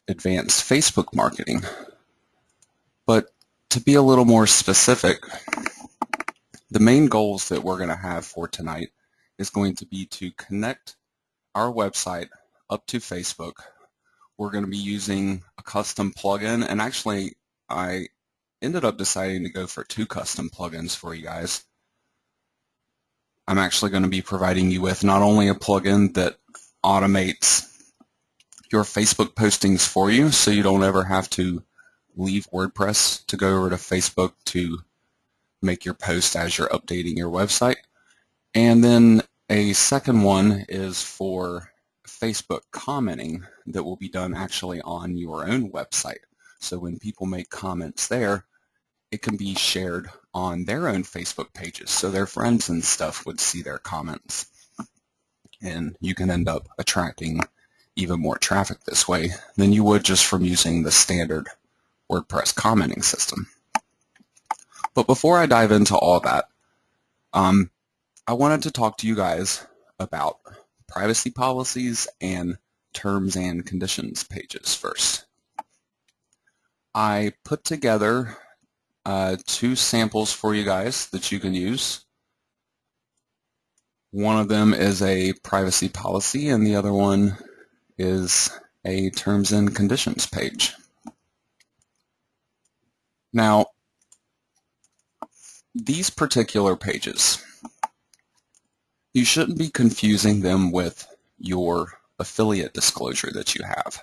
advanced Facebook marketing. But to be a little more specific, the main goals that we're going to have for tonight is going to be to connect our website up to Facebook. We're going to be using a custom plugin, and actually I ended up deciding to go for 2 custom plugins for you guys. I'm actually going to be providing you with not only a plugin that automates your Facebook postings for you so you don't ever have to leave WordPress to go over to Facebook to make your post as you're updating your website. And then a second one is for Facebook commenting that will be done actually on your own website. So when people make comments there, it can be shared on their own Facebook pages so their friends and stuff would see their comments. And you can end up attracting even more traffic this way than you would just from using the standard WordPress commenting system. But before I dive into all that, I wanted to talk to you guys about privacy policies and terms and conditions pages first. I put together 2 samples for you guys that you can use. One of them is a privacy policy and the other one is a terms and conditions page. Now, these particular pages, you shouldn't be confusing them with your affiliate disclosure that you have.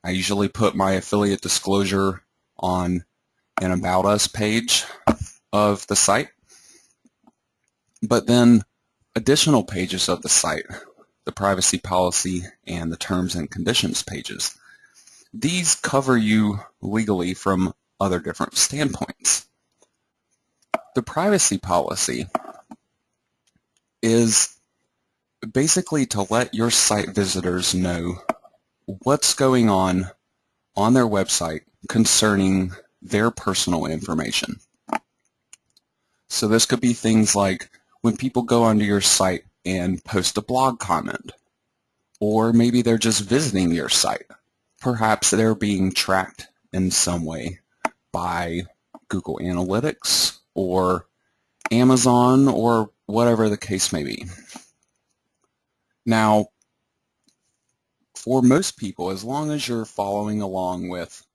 I usually put my affiliate disclosure on an About Us page of the site, but then additional pages of the site, the privacy policy and the terms and conditions pages, these cover you legally from other different standpoints. The privacy policy is basically to let your site visitors know what's going on their website concerning their personal information. So this could be things like when people go onto your site and post a blog comment, or maybe they're just visiting your site. Perhaps they're being tracked in some way by Google Analytics or Amazon or whatever the case may be. Now, for most people, as long as you're following along with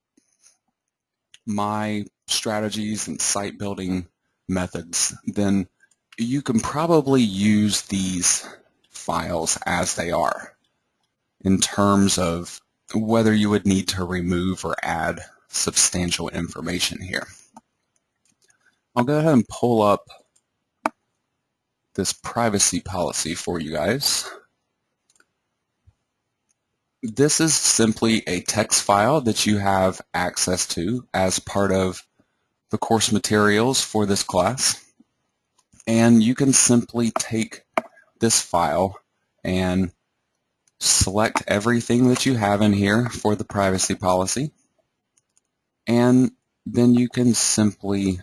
my strategies and site building methods, then you can probably use these files as they are in terms of whether you would need to remove or add substantial information here. I'll go ahead and pull up this privacy policy for you guys. This is simply a text file that you have access to as part of the course materials for this class. And you can simply take this file and select everything that you have in here for the privacy policy. And then you can simply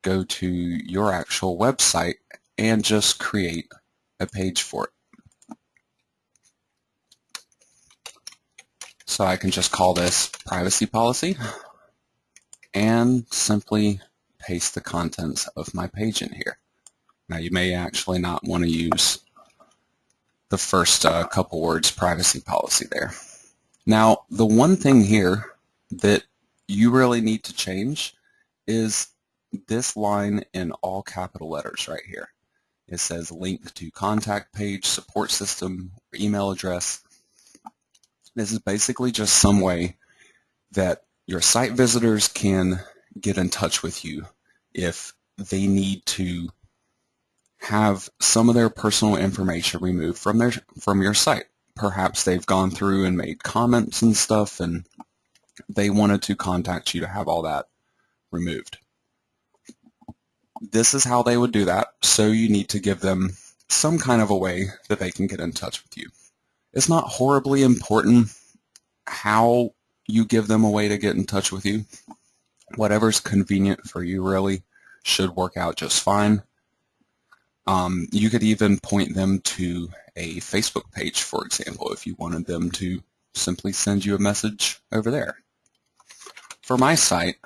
go to your actual website and just create a page for it. So I can just call this privacy policy and simply paste the contents of my page in here. Now you may actually not want to use the first couple words privacy policy there. Now the one thing here that you really need to change is this line in all capital letters right here. It says link to contact page, support system, email address. This is basically just some way that your site visitors can get in touch with you if they need to have some of their personal information removed from your site. Perhaps they've gone through and made comments and stuff and they wanted to contact you to have all that removed. This is how they would do that, so you need to give them some kind of a way that they can get in touch with you. It's not horribly important how you give them a way to get in touch with you. Whatever's convenient for you really should work out just fine. You could even point them to a Facebook page, for example, if you wanted them to simply send you a message over there. For my site,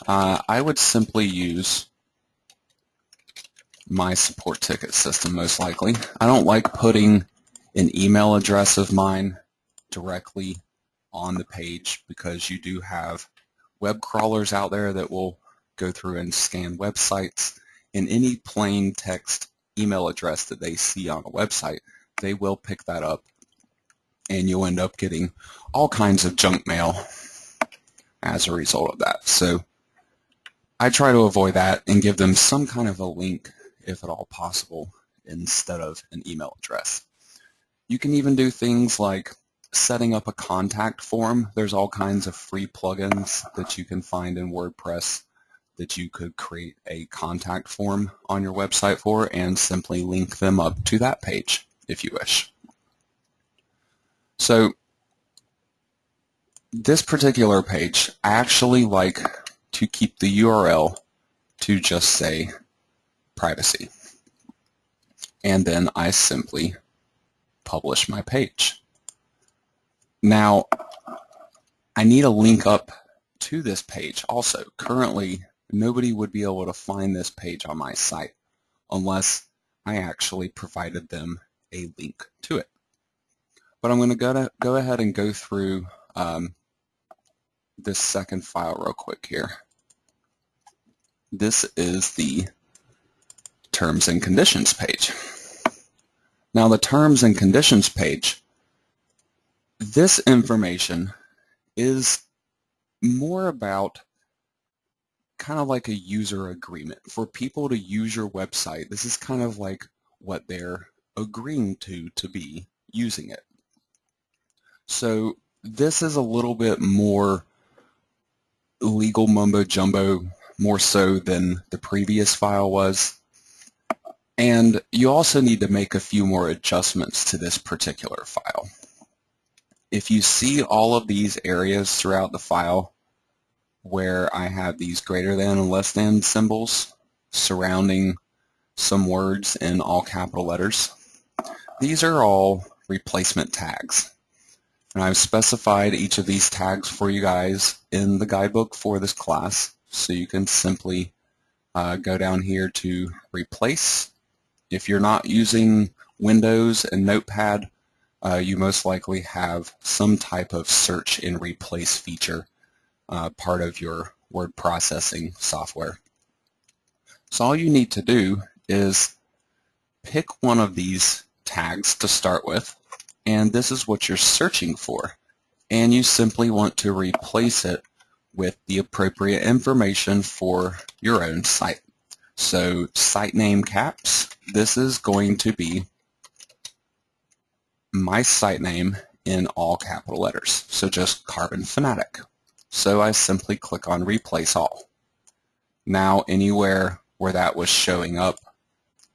I would simply use my support ticket system most likely. I don't like putting an email address of mine directly on the page because you do have web crawlers out there that will go through and scan websites, and any plain text email address that they see on a website, they will pick that up, and you'll end up getting all kinds of junk mail as a result of that. So I try to avoid that and give them some kind of a link, if at all possible, instead of an email address. You can even do things like setting up a contact form. There's all kinds of free plugins that you can find in WordPress that you could create a contact form on your website for and simply link them up to that page if you wish. So this particular page, I actually like to keep the URL to just say privacy. And then I simply publish my page. Now, I need a link up to this page also. Currently, nobody would be able to find this page on my site unless I actually provided them a link to it. But I'm going to go ahead and go through this second file real quick here. This is the terms and conditions page. Now the terms and conditions page, this information is more about kind of like a user agreement. For people to use your website, this is kind of like what they're agreeing to be using it. So this is a little bit more legal mumbo jumbo, more so than the previous file was. And you also need to make a few more adjustments to this particular file. If you see all of these areas throughout the file where I have these greater than and less than symbols surrounding some words in all capital letters, these are all replacement tags. And I've specified each of these tags for you guys in the guidebook for this class, so you can simply go down here to replace. If you're not using Windows and Notepad, you most likely have some type of search and replace feature part of your word processing software. So all you need to do is pick one of these tags to start with, and this is what you're searching for, and you simply want to replace it with the appropriate information for your own site. So site name caps, this is going to be my site name in all capital letters, so just Carbon Fanatic. So I simply click on replace all. Now anywhere where that was showing up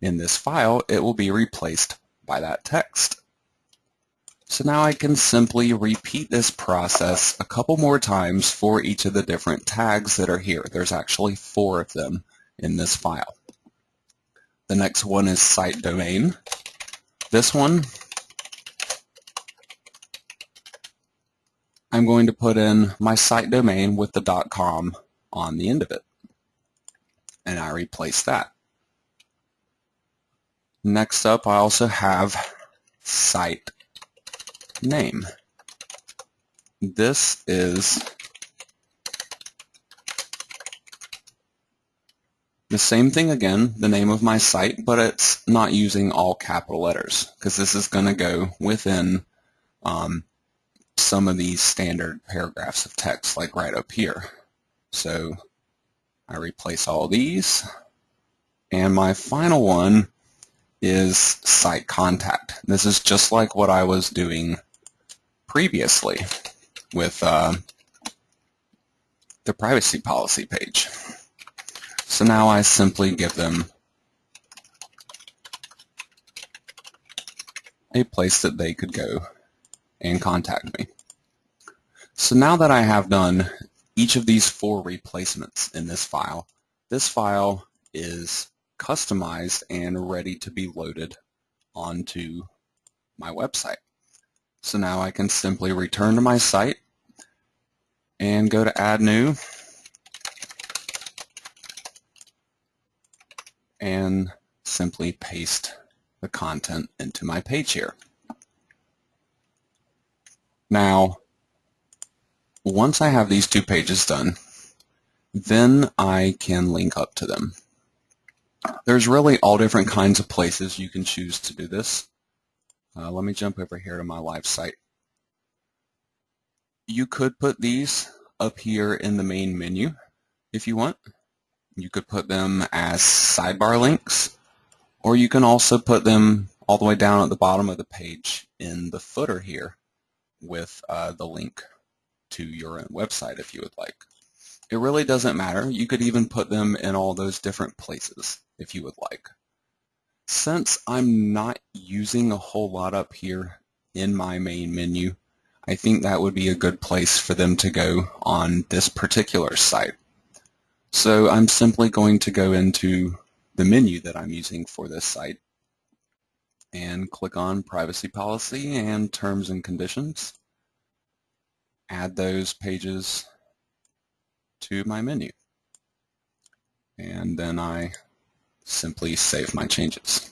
in this file, it will be replaced by that text. So now I can simply repeat this process a couple more times for each of the different tags that are here. There's actually 4 of them in this file. The next one is site domain. This one, I'm going to put in my site domain with the .com on the end of it, and I replace that. Next up, I also have site name. This is the same thing again, the name of my site, but it's not using all capital letters because this is going to go within some of these standard paragraphs of text, like right up here. So I replace all these, and my final one is site contact. This is just like what I was doing previously with the privacy policy page. So now I simply give them a place that they could go and contact me. So now that I have done each of these 4 replacements in this file is customized and ready to be loaded onto my website. So now I can simply return to my site and go to Add New and simply paste the content into my page here. Now, once I have these two pages done, then I can link up to them. There's really all different kinds of places you can choose to do this. Let me jump over here to my live site. You could put these up here in the main menu if you want. You could put them as sidebar links, or you can also put them all the way down at the bottom of the page in the footer here with the link to your own website if you would like. It really doesn't matter. You could even put them in all those different places if you would like. Since I'm not using a whole lot up here in my main menu, I think that would be a good place for them to go on this particular site. So I'm simply going to go into the menu that I'm using for this site and click on Privacy Policy and Terms and Conditions. Add those pages to my menu. And then I simply save my changes.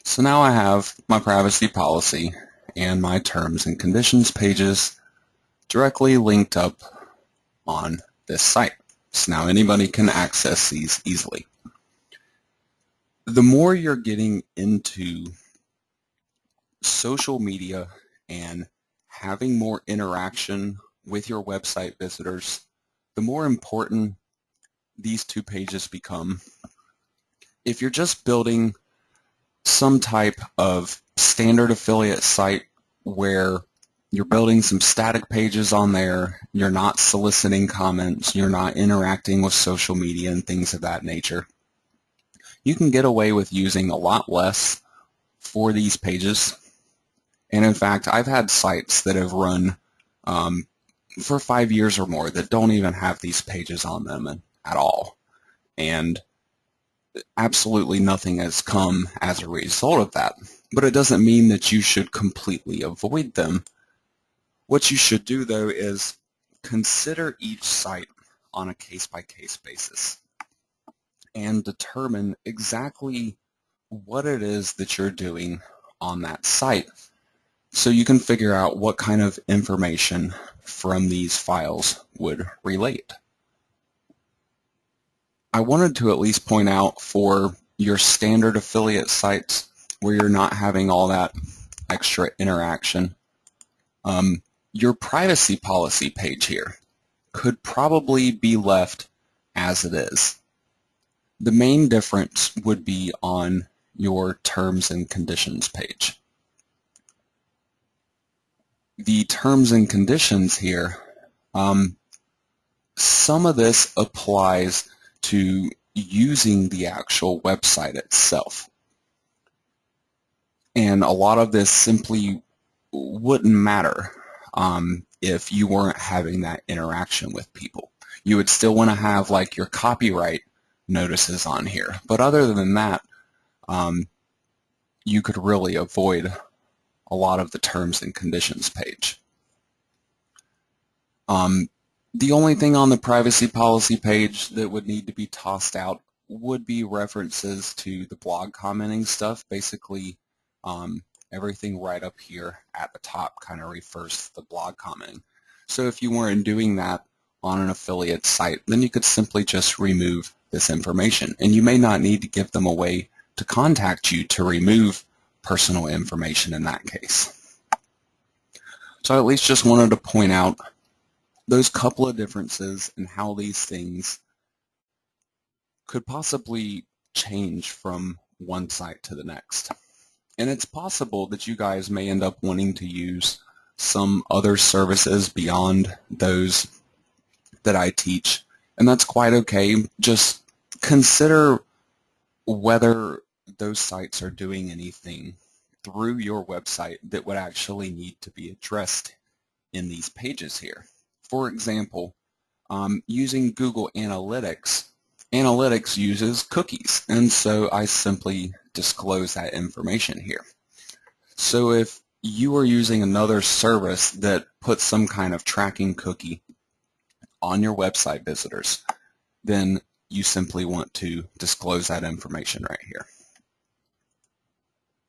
So now I have my privacy policy and my terms and conditions pages directly linked up on this site. So now anybody can access these easily. The more you're getting into social media and having more interaction with your website visitors, the more important these two pages become. If you're just building some type of standard affiliate site where you're building some static pages on there, you're not soliciting comments, you're not interacting with social media and things of that nature, you can get away with using a lot less for these pages. And in fact, I've had sites that have run for 5 years or more that don't even have these pages on them at all. And absolutely nothing has come as a result of that. But it doesn't mean that you should completely avoid them. What you should do, though, is consider each site on a case-by-case basis and determine exactly what it is that you're doing on that site so you can figure out what kind of information from these files would relate. I wanted to at least point out for your standard affiliate sites where you're not having all that extra interaction, your privacy policy page here could probably be left as it is. The main difference would be on your terms and conditions page. The terms and conditions here, some of this applies to using the actual website itself. And a lot of this simply wouldn't matter if you weren't having that interaction with people. You would still want to have like your copyright notices on here. But other than that, you could really avoid a lot of the terms and conditions page. The only thing on the privacy policy page that would need to be tossed out would be references to the blog commenting stuff. Basically, everything right up here at the top kind of refers to the blog commenting. So if you weren't doing that on an affiliate site, then you could simply just remove this information. And you may not need to give them a way to contact you to remove personal information in that case. So I at least just wanted to point out those couple of differences in how these things could possibly change from one site to the next. And it's possible that you guys may end up wanting to use some other services beyond those that I teach, and that's quite okay. Just consider whether those sites are doing anything through your website that would actually need to be addressed in these pages here. For example, using Google Analytics, Analytics uses cookies, and so I simply disclose that information here. So if you are using another service that puts some kind of tracking cookie on your website visitors, then you simply want to disclose that information right here.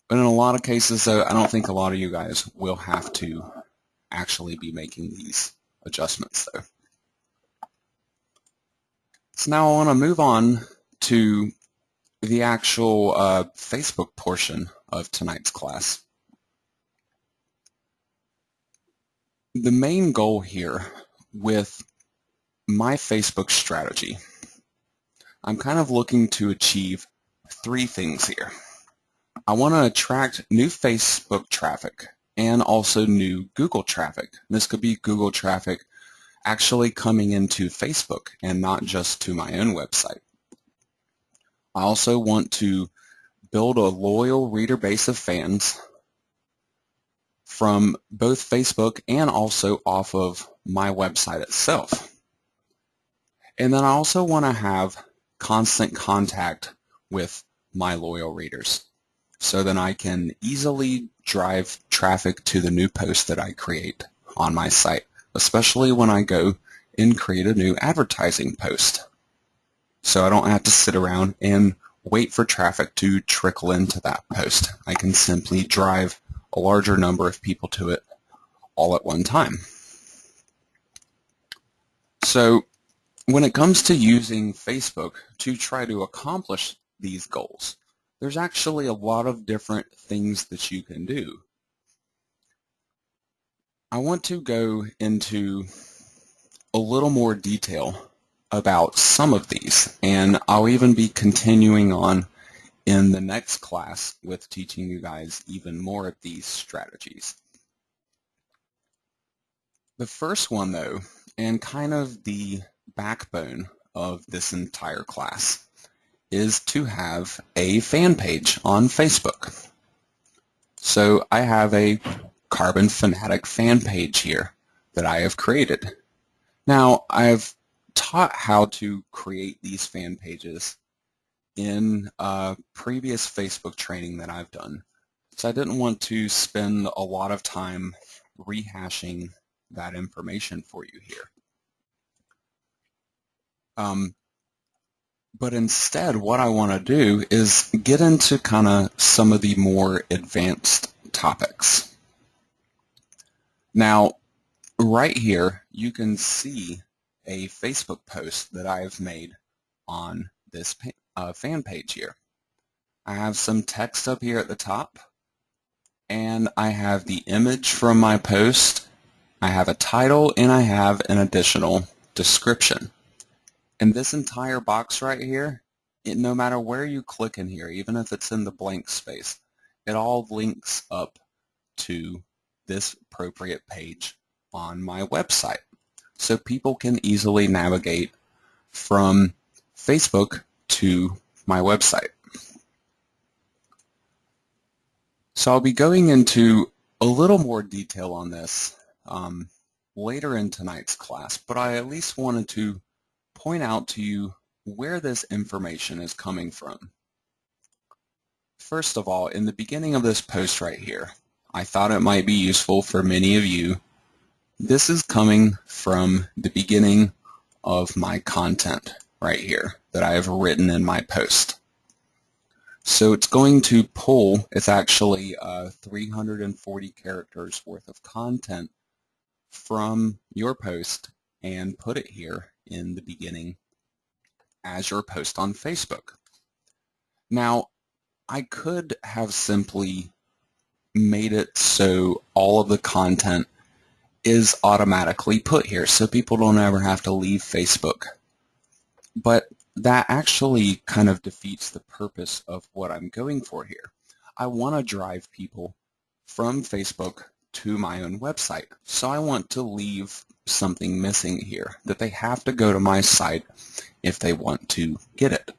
But in a lot of cases, though, I don't think a lot of you guys will have to actually be making these adjustments, though. So now I want to move on to the actual Facebook portion of tonight's class. The main goal here with my Facebook strategy, I'm kind of looking to achieve 3 things here. I want to attract new Facebook traffic and also new Google traffic. This could be Google traffic actually coming into Facebook and not just to my own website. I also want to build a loyal reader base of fans from both Facebook and also off of my website itself. And then I also want to have constant contact with my loyal readers, so then I can easily drive traffic to the new post that I create on my site, especially when I go and create a new advertising post. So I don't have to sit around and wait for traffic to trickle into that post. I can simply drive a larger number of people to it all at one time. So when it comes to using Facebook to try to accomplish these goals, there's actually a lot of different things that you can do. I want to go into a little more detail about some of these, and I'll even be continuing on in the next class with teaching you guys even more of these strategies. The first one, though, and kind of the backbone of this entire class, is to have a fan page on Facebook. So I have a Carbon Fanatic fan page here that I have created. Now, I've taught how to create these fan pages in previous Facebook training that I've done, so I didn't want to spend a lot of time rehashing that information for you here. But instead, what I want to do is get into kind of some of the more advanced topics. Now, right here, you can see a Facebook post that I've made on this fan page here. I have some text up here at the top, and I have the image from my post, I have a title, and I have an additional description. And this entire box right here, no matter where you click in here, even if it's in the blank space, it all links up to this appropriate page on my website. So people can easily navigate from Facebook to my website. So I'll be going into a little more detail on this later in tonight's class, but I at least wanted to point out to you where this information is coming from. First of all, in the beginning of this post right here, I thought it might be useful for many of you. This is coming from the beginning of my content right here that I have written in my post. So it's going to pull, it's actually 340 characters worth of content from your post and put it here in the beginning as your post on Facebook. Now, I could have simply made it so all of the content is automatically put here so people don't ever have to leave Facebook. But that actually kind of defeats the purpose of what I'm going for here. I want to drive people from Facebook to my own website. So I want to leave something missing here, that they have to go to my site if they want to get it.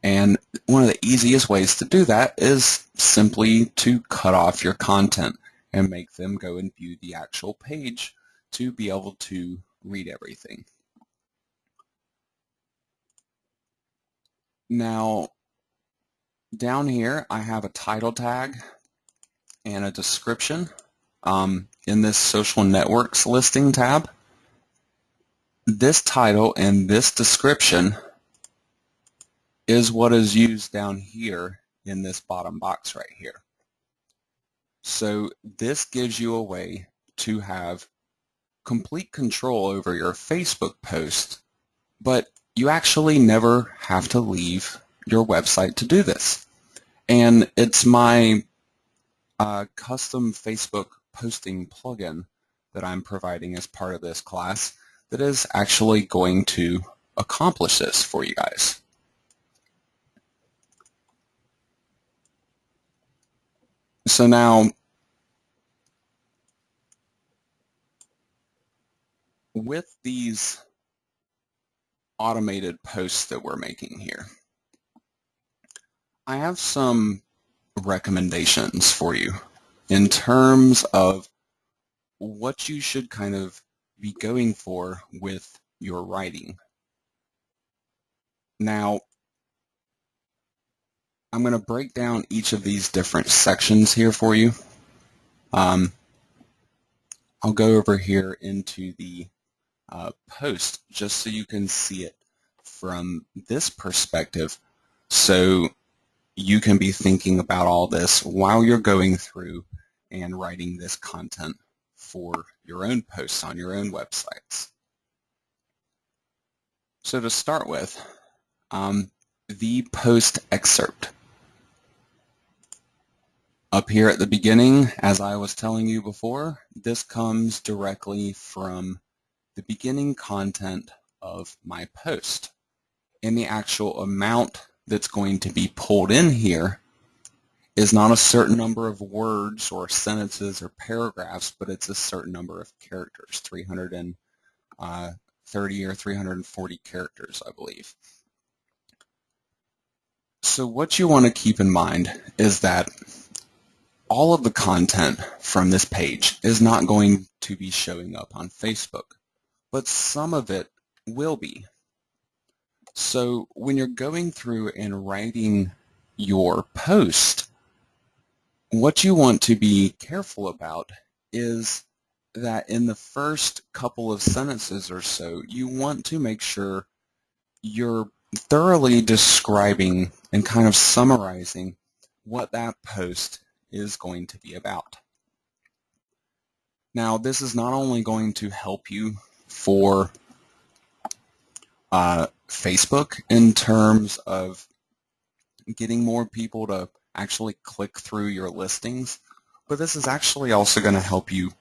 And one of the easiest ways to do that is simply to cut off your content and make them go and view the actual page to be able to read everything. Now, down here I have a title tag, and a description in this social networks listing tab. This title and this description is what is used down here in this bottom box right here. So this gives you a way to have complete control over your Facebook post, but you actually never have to leave your website to do this. And it's my custom Facebook posting plugin that I'm providing as part of this class that is actually going to accomplish this for you guys. So now, with these automated posts that we're making here, I have some recommendations for you in terms of what you should kind of be going for with your writing. Now, I'm going to break down each of these different sections here for you. I'll go over here into the post just so you can see it from this perspective, so you can be thinking about all this while you're going through and writing this content for your own posts on your own websites. So to start with, the post excerpt. Up here at the beginning, as I was telling you before, this comes directly from the beginning content of my post. And the actual amount that's going to be pulled in here is not a certain number of words or sentences or paragraphs, but it's a certain number of characters, 330 or 340 characters, I believe. So what you want to keep in mind is that all of the content from this page is not going to be showing up on Facebook, but some of it will be. So when you're going through and writing your post, what you want to be careful about is that in the first couple of sentences or so, you want to make sure you're thoroughly describing and kind of summarizing what that post is going to be about. Now, this is not only going to help you for Facebook in terms of getting more people to actually click through your listings, but this is actually also going to help you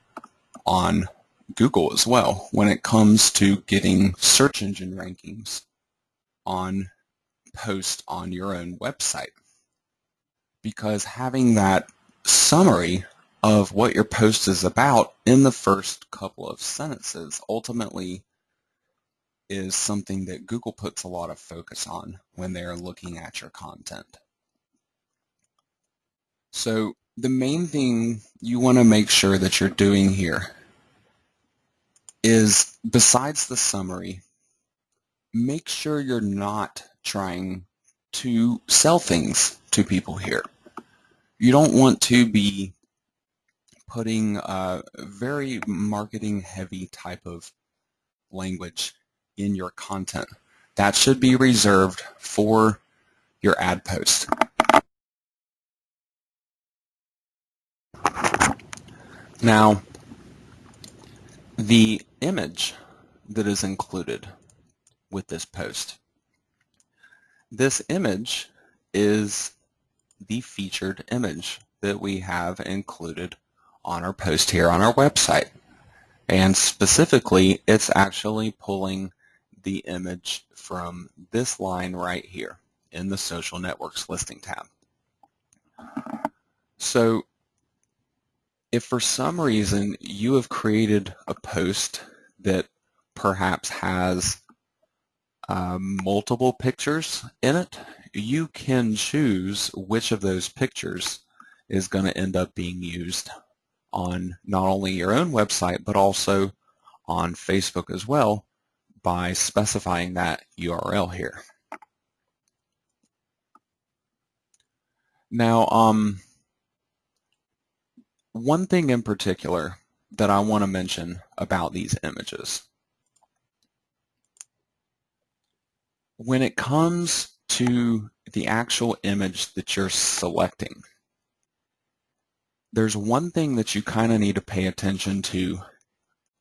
on Google as well when it comes to getting search engine rankings on posts on your own website. Because having that summary of what your post is about in the first couple of sentences ultimately is something that Google puts a lot of focus on when they're looking at your content. So the main thing you want to make sure that you're doing here is, besides the summary, make sure you're not trying to sell things to people here. You don't want to be putting a very marketing-heavy type of language in your content. That should be reserved for your ad post. Now, the image that is included with this post. This image is the featured image that we have included on our post here on our website. And specifically, it's actually pulling the image from this line right here in the Social Networks listing tab. So if for some reason you have created a post that perhaps has multiple pictures in it, you can choose which of those pictures is going to end up being used on not only your own website but also on Facebook as well by specifying that URL here. Now, one thing in particular that I want to mention about these images. When it comes to the actual image that you're selecting, there's one thing that you kind of need to pay attention to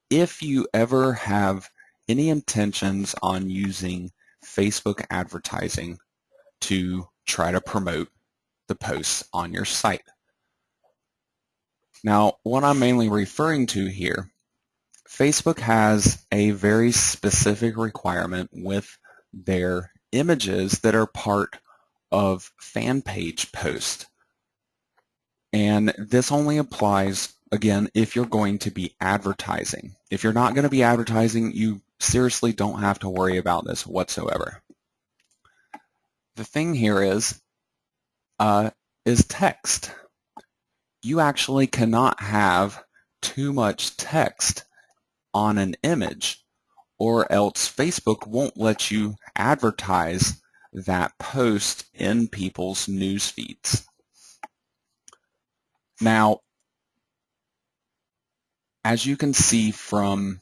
if you ever have any intentions on using Facebook advertising to try to promote the posts on your site. Now, what I'm mainly referring to here, Facebook has a very specific requirement with their images that are part of fan page posts. And this only applies, again, if you're going to be advertising. If you're not going to be advertising, you seriously don't have to worry about this whatsoever. The thing here is text. You actually cannot have too much text on an image, or else Facebook won't let you advertise that post in people's news feeds. Now, as you can see from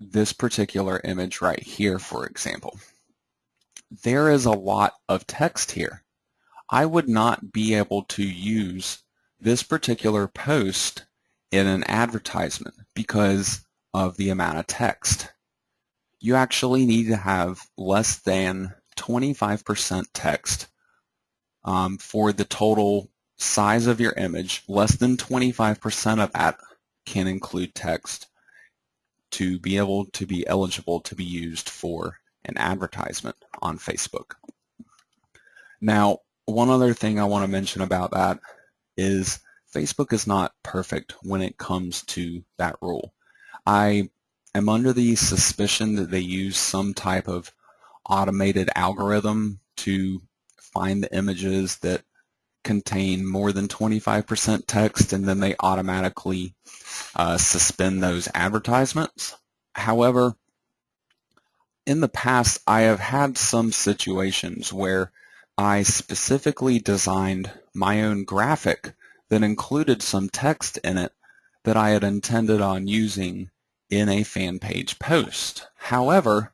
this particular image right here, for example, there is a lot of text here. I would not be able to use this particular post in an advertisement because of the amount of text. You actually need to have less than 25% text for the total size of your image. Less than 25% of that can include text to be able to be eligible to be used for an advertisement on Facebook. Now, one other thing I want to mention about that is Facebook is not perfect when it comes to that rule. I am under the suspicion that they use some type of automated algorithm to find the images that contain more than 25% text, and then they automatically suspend those advertisements. However, in the past, I have had some situations where I specifically designed my own graphic that included some text in it that I had intended on using in a fan page post. However,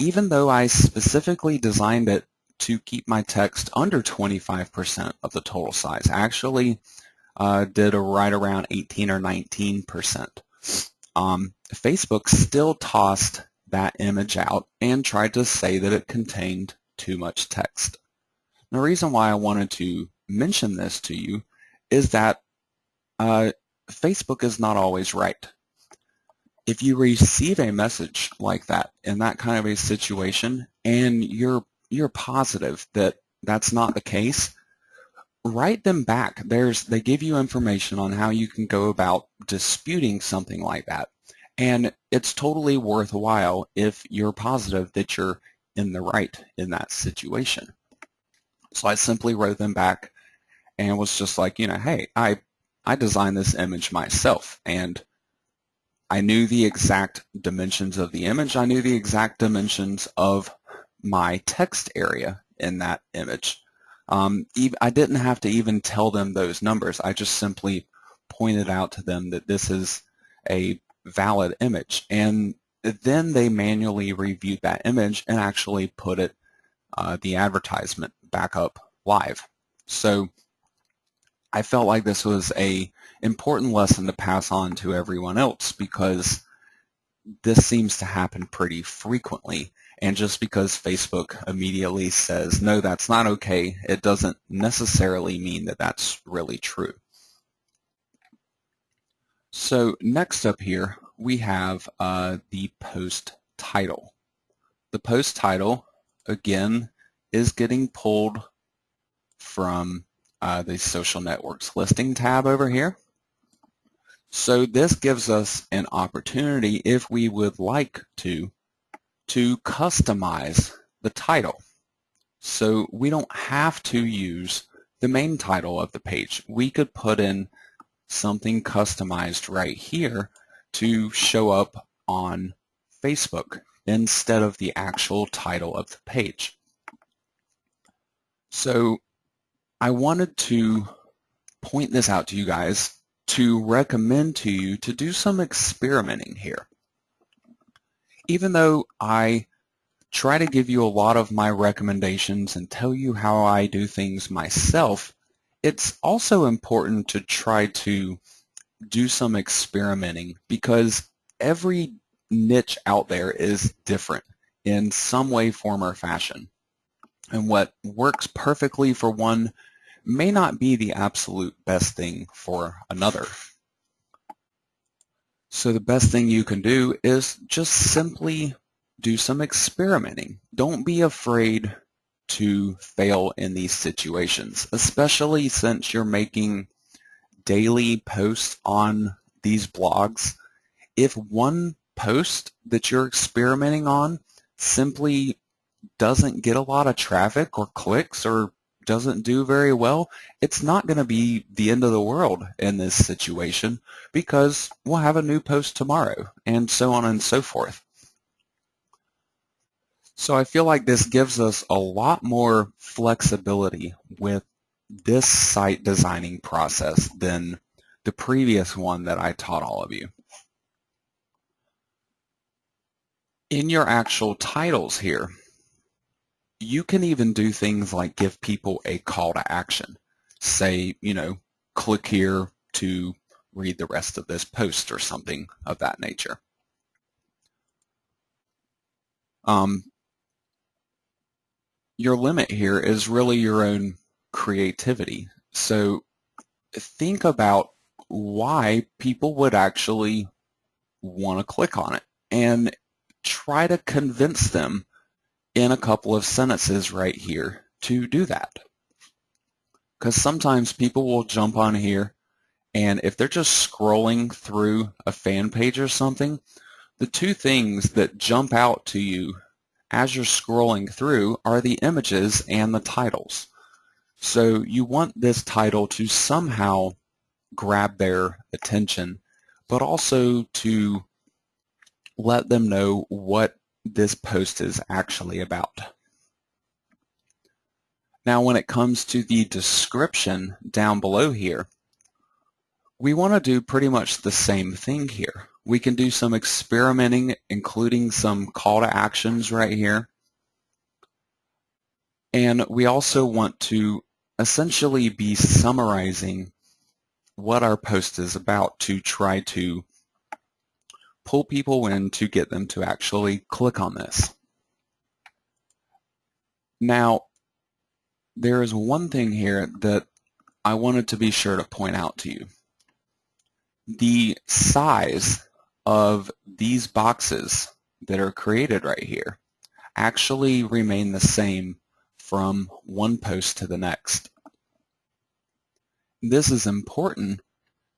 even though I specifically designed it to keep my text under 25% of the total size, I actually did right around 18 or 19%. Facebook still tossed that image out and tried to say that it contained too much text. The reason why I wanted to mention this to you is that Facebook is not always right. If you receive a message like that in that kind of a situation and you're positive that that's not the case, write them back. They give you information on how you can go about disputing something like that. And it's totally worthwhile if you're positive that you're in the right in that situation. So I simply wrote them back and was just like, hey, I designed this image myself, and I knew the exact dimensions of the image. I knew the exact dimensions of my text area in that image. I didn't have to even tell them those numbers. I just simply pointed out to them that this is a valid image. And then they manually reviewed that image and actually put it, the advertisement, back up live. So I felt like this was an important lesson to pass on to everyone else, because this seems to happen pretty frequently. And just because Facebook immediately says, no, that's not okay, it doesn't necessarily mean that that's really true. So next up here, we have the post title. The post title, again, is getting pulled from the social networks listing tab over here. So this gives us an opportunity, if we would like to customize the title. So we don't have to use the main title of the page. We could put in something customized right here to show up on Facebook instead of the actual title of the page. So I wanted to point this out to you guys to recommend to you to do some experimenting here. Even though I try to give you a lot of my recommendations and tell you how I do things myself, it's also important to try to do some experimenting, because every niche out there is different in some way, form, or fashion. And what works perfectly for one may not be the absolute best thing for another. So the best thing you can do is just simply do some experimenting. Don't be afraid to fail in these situations, especially since you're making daily posts on these blogs. If one post that you're experimenting on simply doesn't get a lot of traffic or clicks or doesn't do very well, it's not going to be the end of the world in this situation, because we'll have a new post tomorrow, and so on and so forth. So I feel like this gives us a lot more flexibility with this site designing process than the previous one that I taught all of you. In your actual titles here, you can even do things like give people a call to action. Say, click here to read the rest of this post or something of that nature. Your limit here is really your own creativity. So think about why people would actually want to click on it and try to convince them in a couple of sentences right here to do that. Because sometimes people will jump on here, and if they're just scrolling through a fan page or something, the two things that jump out to you as you're scrolling through are the images and the titles. So you want this title to somehow grab their attention, but also to let them know what this post is actually about. Now, when it comes to the description down below here, we want to do pretty much the same thing here. We can do some experimenting, including some call to actions right here. And we also want to essentially be summarizing what our post is about to try to pull people in to get them to actually click on this. Now, there is one thing here that I wanted to be sure to point out to you. The size of these boxes that are created right here actually remain the same from one post to the next. This is important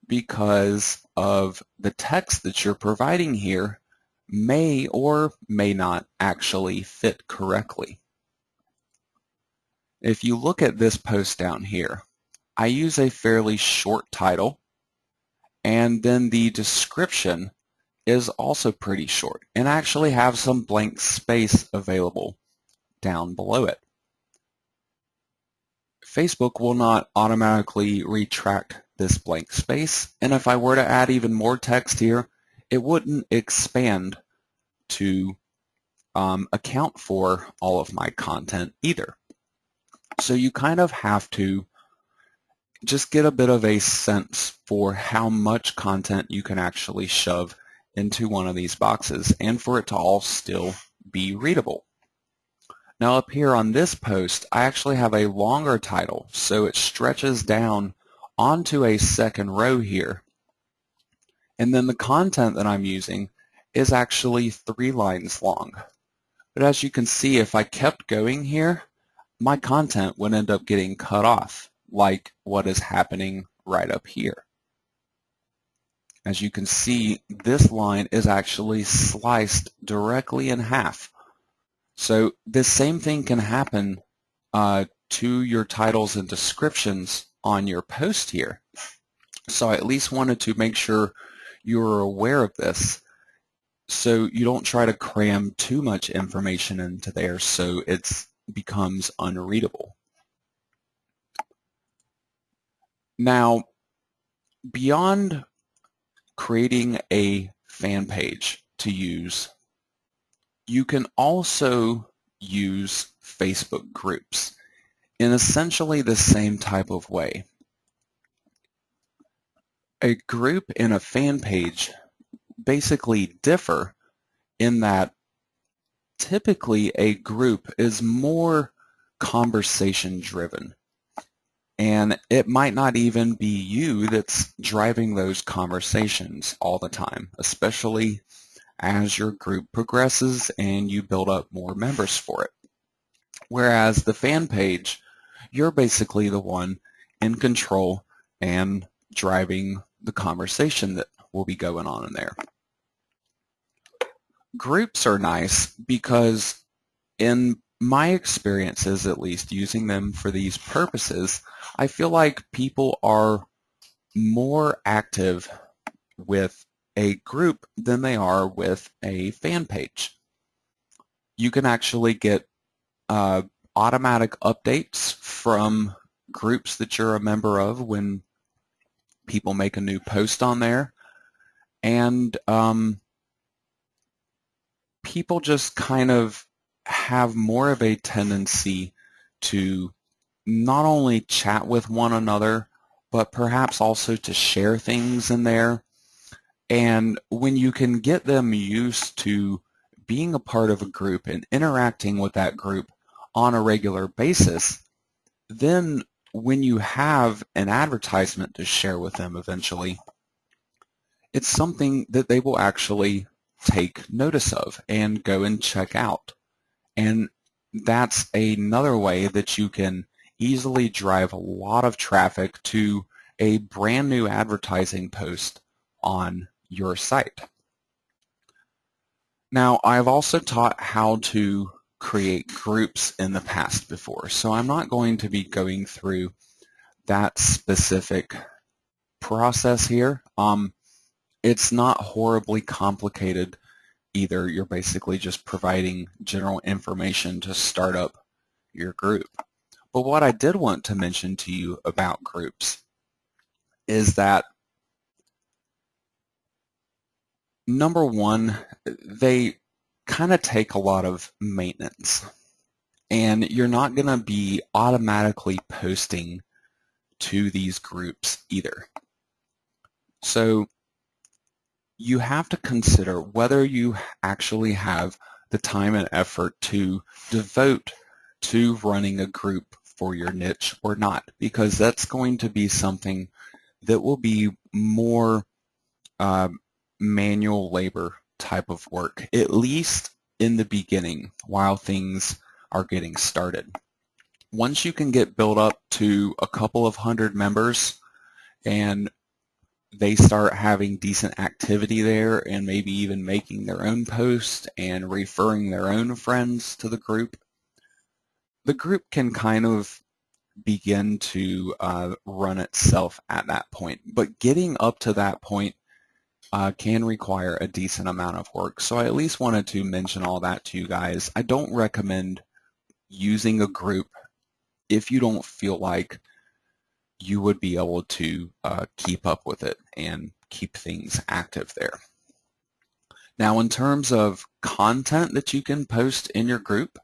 because of the text that you're providing here may or may not actually fit correctly. If you look at this post down here, I use a fairly short title, and then the description is also pretty short, and I actually have some blank space available down below it. Facebook will not automatically retract this blank space, and if I were to add even more text here, it wouldn't expand to account for all of my content either. So you kind of have to just get a bit of a sense for how much content you can actually shove into one of these boxes and for it to all still be readable. Now up here on this post, I actually have a longer title, so it stretches down onto a second row here. And then the content that I'm using is actually 3 lines long. But as you can see, if I kept going here, my content would end up getting cut off, like what is happening right up here. As you can see, this line is actually sliced directly in half. So this same thing can happen to your titles and descriptions on your post here. So I at least wanted to make sure you were aware of this, so you don't try to cram too much information into there so it becomes unreadable. Now, beyond creating a fan page to use, you can also use Facebook groups in essentially the same type of way. A group and a fan page basically differ in that typically a group is more conversation driven, and it might not even be you that's driving those conversations all the time, especially as your group progresses and you build up more members for it. Whereas the fan page, you're basically the one in control and driving the conversation that will be going on in there. Groups are nice because, in my experiences at least, using them for these purposes, I feel like people are more active with a group than they are with a fan page. You can actually get automatic updates from groups that you're a member of when people make a new post on there, and people just kind of have more of a tendency to not only chat with one another, but perhaps also to share things in there. And when you can get them used to being a part of a group and interacting with that group on a regular basis, then when you have an advertisement to share with them eventually, it's something that they will actually take notice of and go and check out. And that's another way that you can easily drive a lot of traffic to a brand new advertising post on your site. Now, I've also taught how to create groups in the past before, so I'm not going to be going through that specific process here. It's not horribly complicated either. You're basically just providing general information to start up your group. But what I did want to mention to you about groups is that, number one, they kind of take a lot of maintenance, and you're not going to be automatically posting to these groups either. So you have to consider whether you actually have the time and effort to devote to running a group for your niche or not, because that's going to be something that will be more manual labor type of work, at least in the beginning while things are getting started. Once you can get built up to a couple of hundred members and they start having decent activity there and maybe even making their own posts and referring their own friends to the group can kind of begin to run itself at that point. But getting up to that point can require a decent amount of work. So I at least wanted to mention all that to you guys. I don't recommend using a group if you don't feel like you would be able to keep up with it and keep things active there. Now, in terms of content that you can post in your group,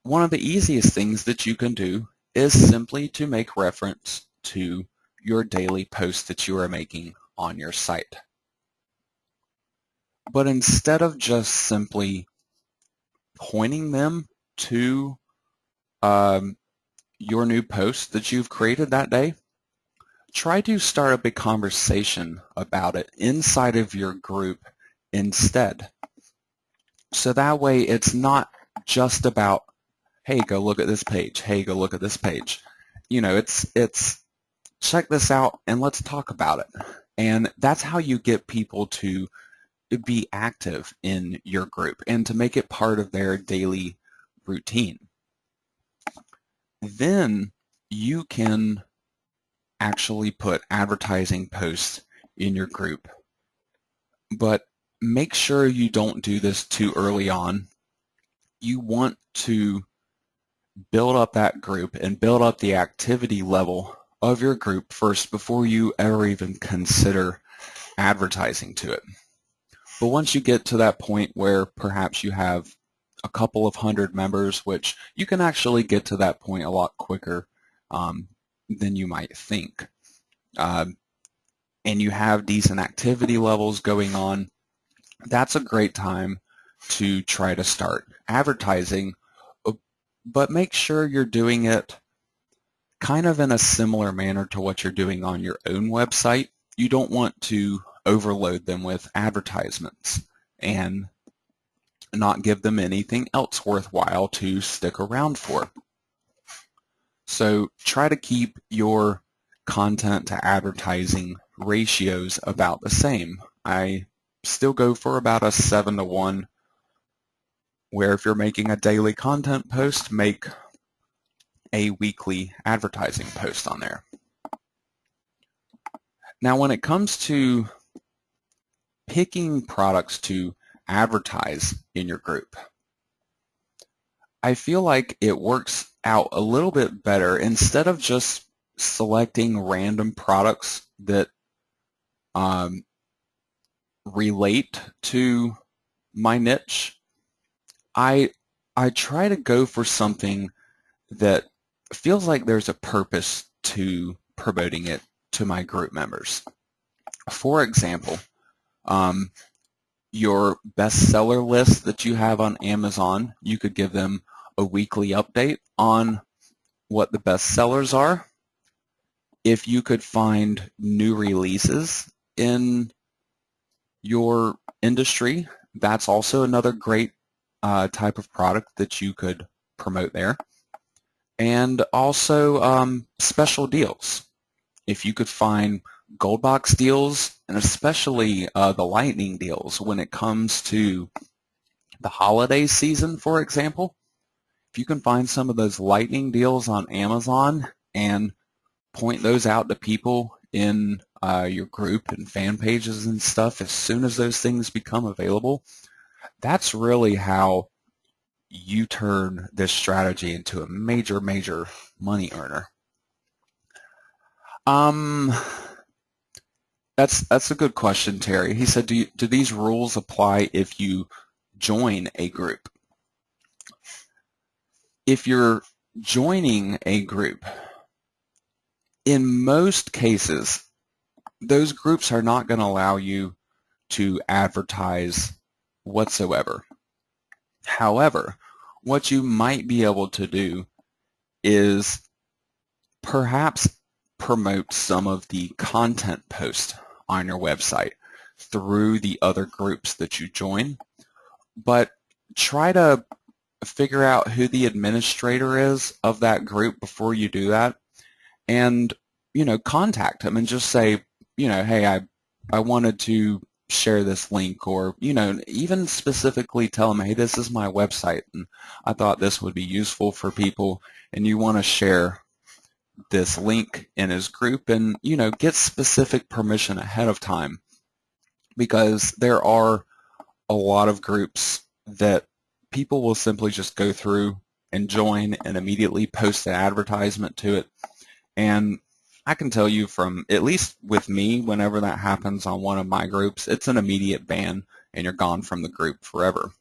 one of the easiest things that you can do is simply to make reference to your daily posts that you are making on your site. But instead of just simply pointing them to your new post that you've created that day, try to start up a conversation about it inside of your group instead. So that way it's not just about, hey, go look at this page, hey, go look at this page. You know, it's check this out and let's talk about it. And that's how you get people to be active in your group and to make it part of their daily routine. Then you can actually put advertising posts in your group. But make sure you don't do this too early on. You want to build up that group and build up the activity level of your group first before you ever even consider advertising to it. But once you get to that point where perhaps you have a couple of hundred members, which you can actually get to that point a lot quicker than you might think, and you have decent activity levels going on, that's a great time to try to start advertising, but make sure you're doing it kind of in a similar manner to what you're doing on your own website. You don't want to overload them with advertisements and not give them anything else worthwhile to stick around for. So try to keep your content to advertising ratios about the same. I still go for about a 7-to-1, where if you're making a daily content post, make a weekly advertising post on there. Now, when it comes to picking products to advertise in your group, I feel like it works out a little bit better. Instead of just selecting random products that relate to my niche, I try to go for something that feels like there's a purpose to promoting it to my group members. For example, your bestseller list that you have on Amazon, you could give them a weekly update on what the bestsellers are. If you could find new releases in your industry, that's also another great type of product that you could promote there. And also special deals. If you could find gold box deals, and especially the lightning deals when it comes to the holiday season, for example, if you can find some of those lightning deals on Amazon and point those out to people in your group and fan pages and stuff as soon as those things become available, that's really how you turn this strategy into a major, major money earner. That's a good question, Terry. He said, do these rules apply if you join a group? If you're joining a group, in most cases, those groups are not going to allow you to advertise whatsoever. However, what you might be able to do is perhaps promote some of the content posts on your website through the other groups that you join, but try to figure out who the administrator is of that group before you do that, and contact them and just say, hey, I wanted to share this link, or even specifically tell them, hey, this is my website and I thought this would be useful for people, and you want to share this link in his group, and get specific permission ahead of time, because there are a lot of groups that people will simply just go through and join and immediately post an advertisement to it. And I can tell you, from at least with me, whenever that happens on one of my groups, it's an immediate ban and you're gone from the group forever.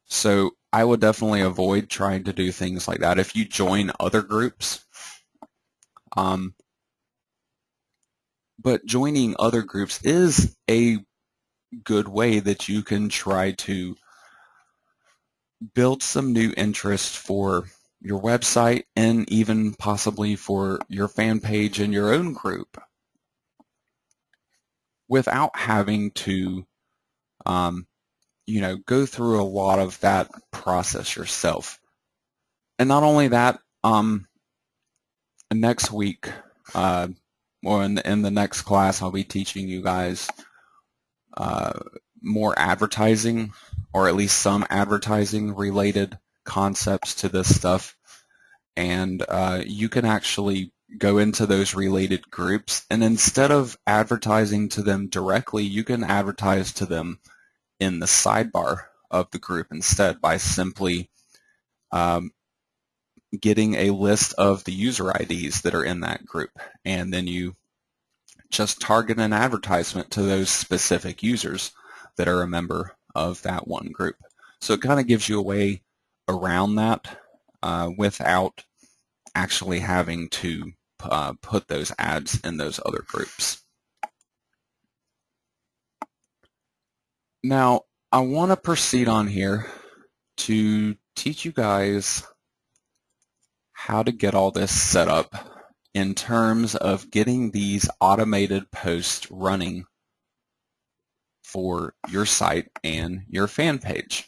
So I would definitely avoid trying to do things like that if you join other groups. But joining other groups is a good way that you can try to build some new interest for your website, and even possibly for your fan page and your own group, without having to go through a lot of that process yourself. And not only that, next week, or in the next class, I'll be teaching you guys more advertising, or at least some advertising related concepts to this stuff. And you can actually go into those related groups, and instead of advertising to them directly, you can advertise to them in the sidebar of the group instead, by simply getting a list of the user IDs that are in that group, and then you just target an advertisement to those specific users that are a member of that one group. So it kind of gives you a way around that without actually having to put those ads in those other groups. Now, I want to proceed on here to teach you guys how to get all this set up in terms of getting these automated posts running for your site and your fan page.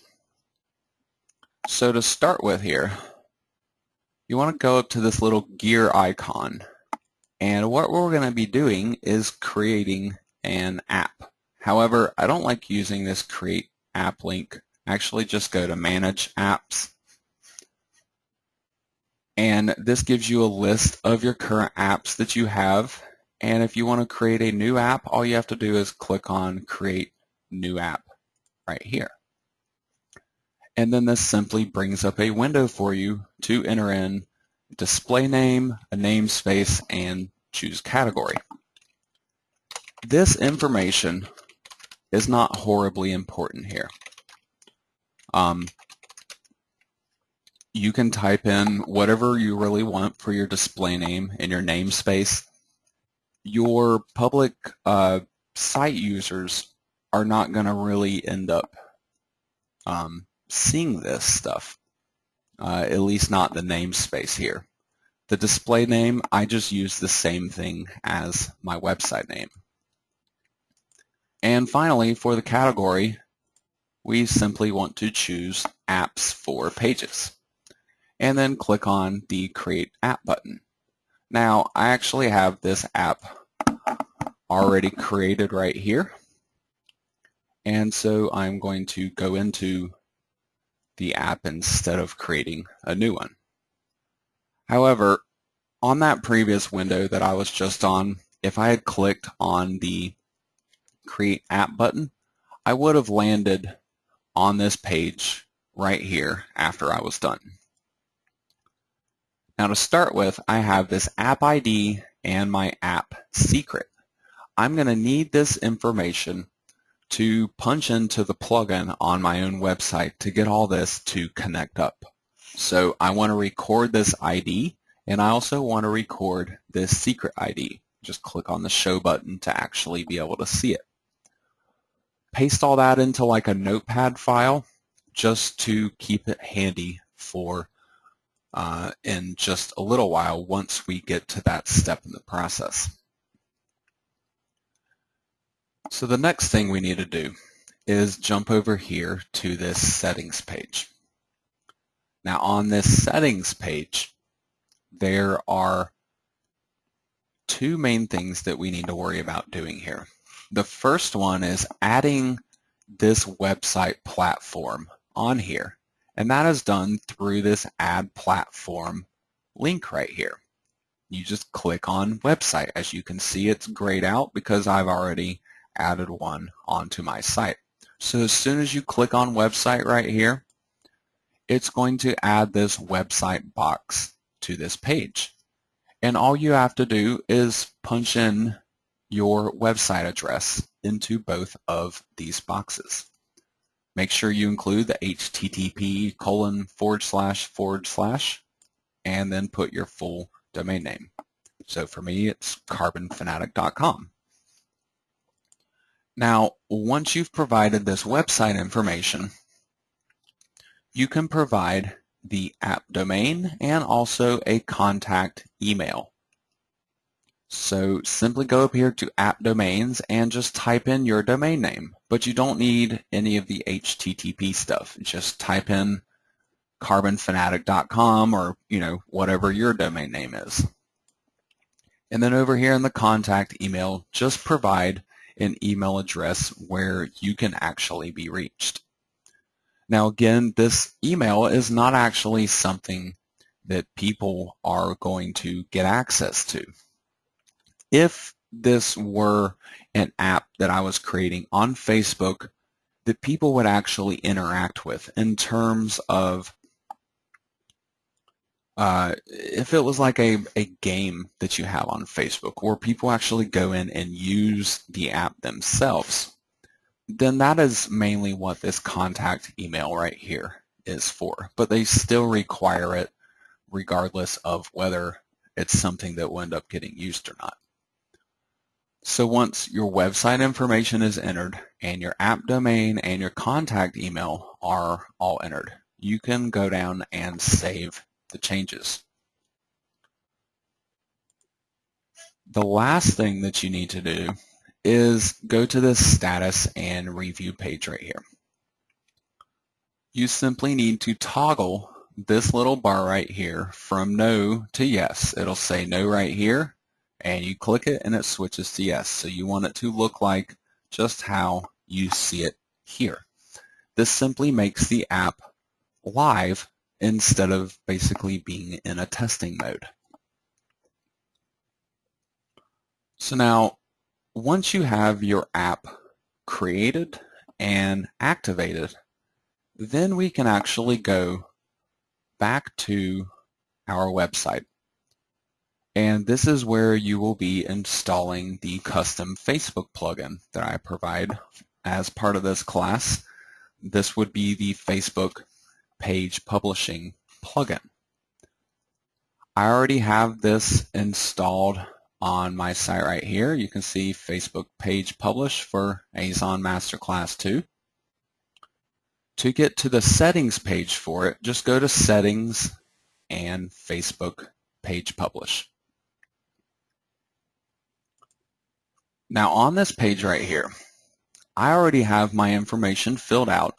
So to start with here, you want to go up to this little gear icon, and what we're going to be doing is creating an app. However, I don't like using this create app link. Actually, just go to manage apps, and this gives you a list of your current apps that you have. And if you want to create a new app, all you have to do is click on create new app right here. And then this simply brings up a window for you to enter in display name, a namespace, and choose category. This information is not horribly important here. You can type in whatever you really want for your display name and your namespace. Your public site users are not going to really end up seeing this stuff, at least not the namespace here. The display name, I just use the same thing as my website name. And finally, for the category, we simply want to choose apps for pages, and then click on the create app button. Now, I actually have this app already created right here, and so I'm going to go into the app instead of creating a new one. However, on that previous window that I was just on, if I had clicked on the create app button, I would have landed on this page right here after I was done. Now to start with, I have this app ID and my app secret. I'm going to need this information to punch into the plugin on my own website to get all this to connect up. So I want to record this ID, and I also want to record this secret ID. Just click on the show button to actually be able to see it. Paste all that into like a notepad file just to keep it handy for in just a little while once we get to that step in the process. So the next thing we need to do is jump over here to this settings page. Now on this settings page, there are two main things that we need to worry about doing here. The first one is adding this website platform on here, and that is done through this add platform link right here. You just click on website. As you can see, it's grayed out because I've already added one onto my site. So as soon as you click on website right here, it's going to add this website box to this page. And all you have to do is punch in your website address into both of these boxes. Make sure you include the http:// and then put your full domain name. So for me, it's carbonfanatic.com. Now, once you've provided this website information, you can provide the app domain and also a contact email. So simply go up here to app domains and just type in your domain name, but you don't need any of the HTTP stuff. Just type in carbonfanatic.com or whatever your domain name is. And then over here in the contact email, just provide an email address where you can actually be reached. Now again, this email is not actually something that people are going to get access to. If this were an app that I was creating on Facebook that people would actually interact with in terms of if it was like a game that you have on Facebook where people actually go in and use the app themselves, then that is mainly what this contact email right here is for. But they still require it regardless of whether it's something that will end up getting used or not. So once your website information is entered and your app domain and your contact email are all entered, you can go down and save the changes. The last thing that you need to do is go to the status and review page right here. You simply need to toggle this little bar right here from no to yes. It'll say no right here, and you click it and it switches to yes. So you want it to look like just how you see it here. This simply makes the app live instead of basically being in a testing mode. So now, once you have your app created and activated, then we can actually go back to our website. And this is where you will be installing the custom Facebook plugin that I provide as part of this class. This would be the Facebook page publishing plugin. I already have this installed on my site right here. You can see Facebook page publish for AZON Masterclass 2. To get to the settings page for it, just go to settings and Facebook page publish. Now on this page right here, I already have my information filled out,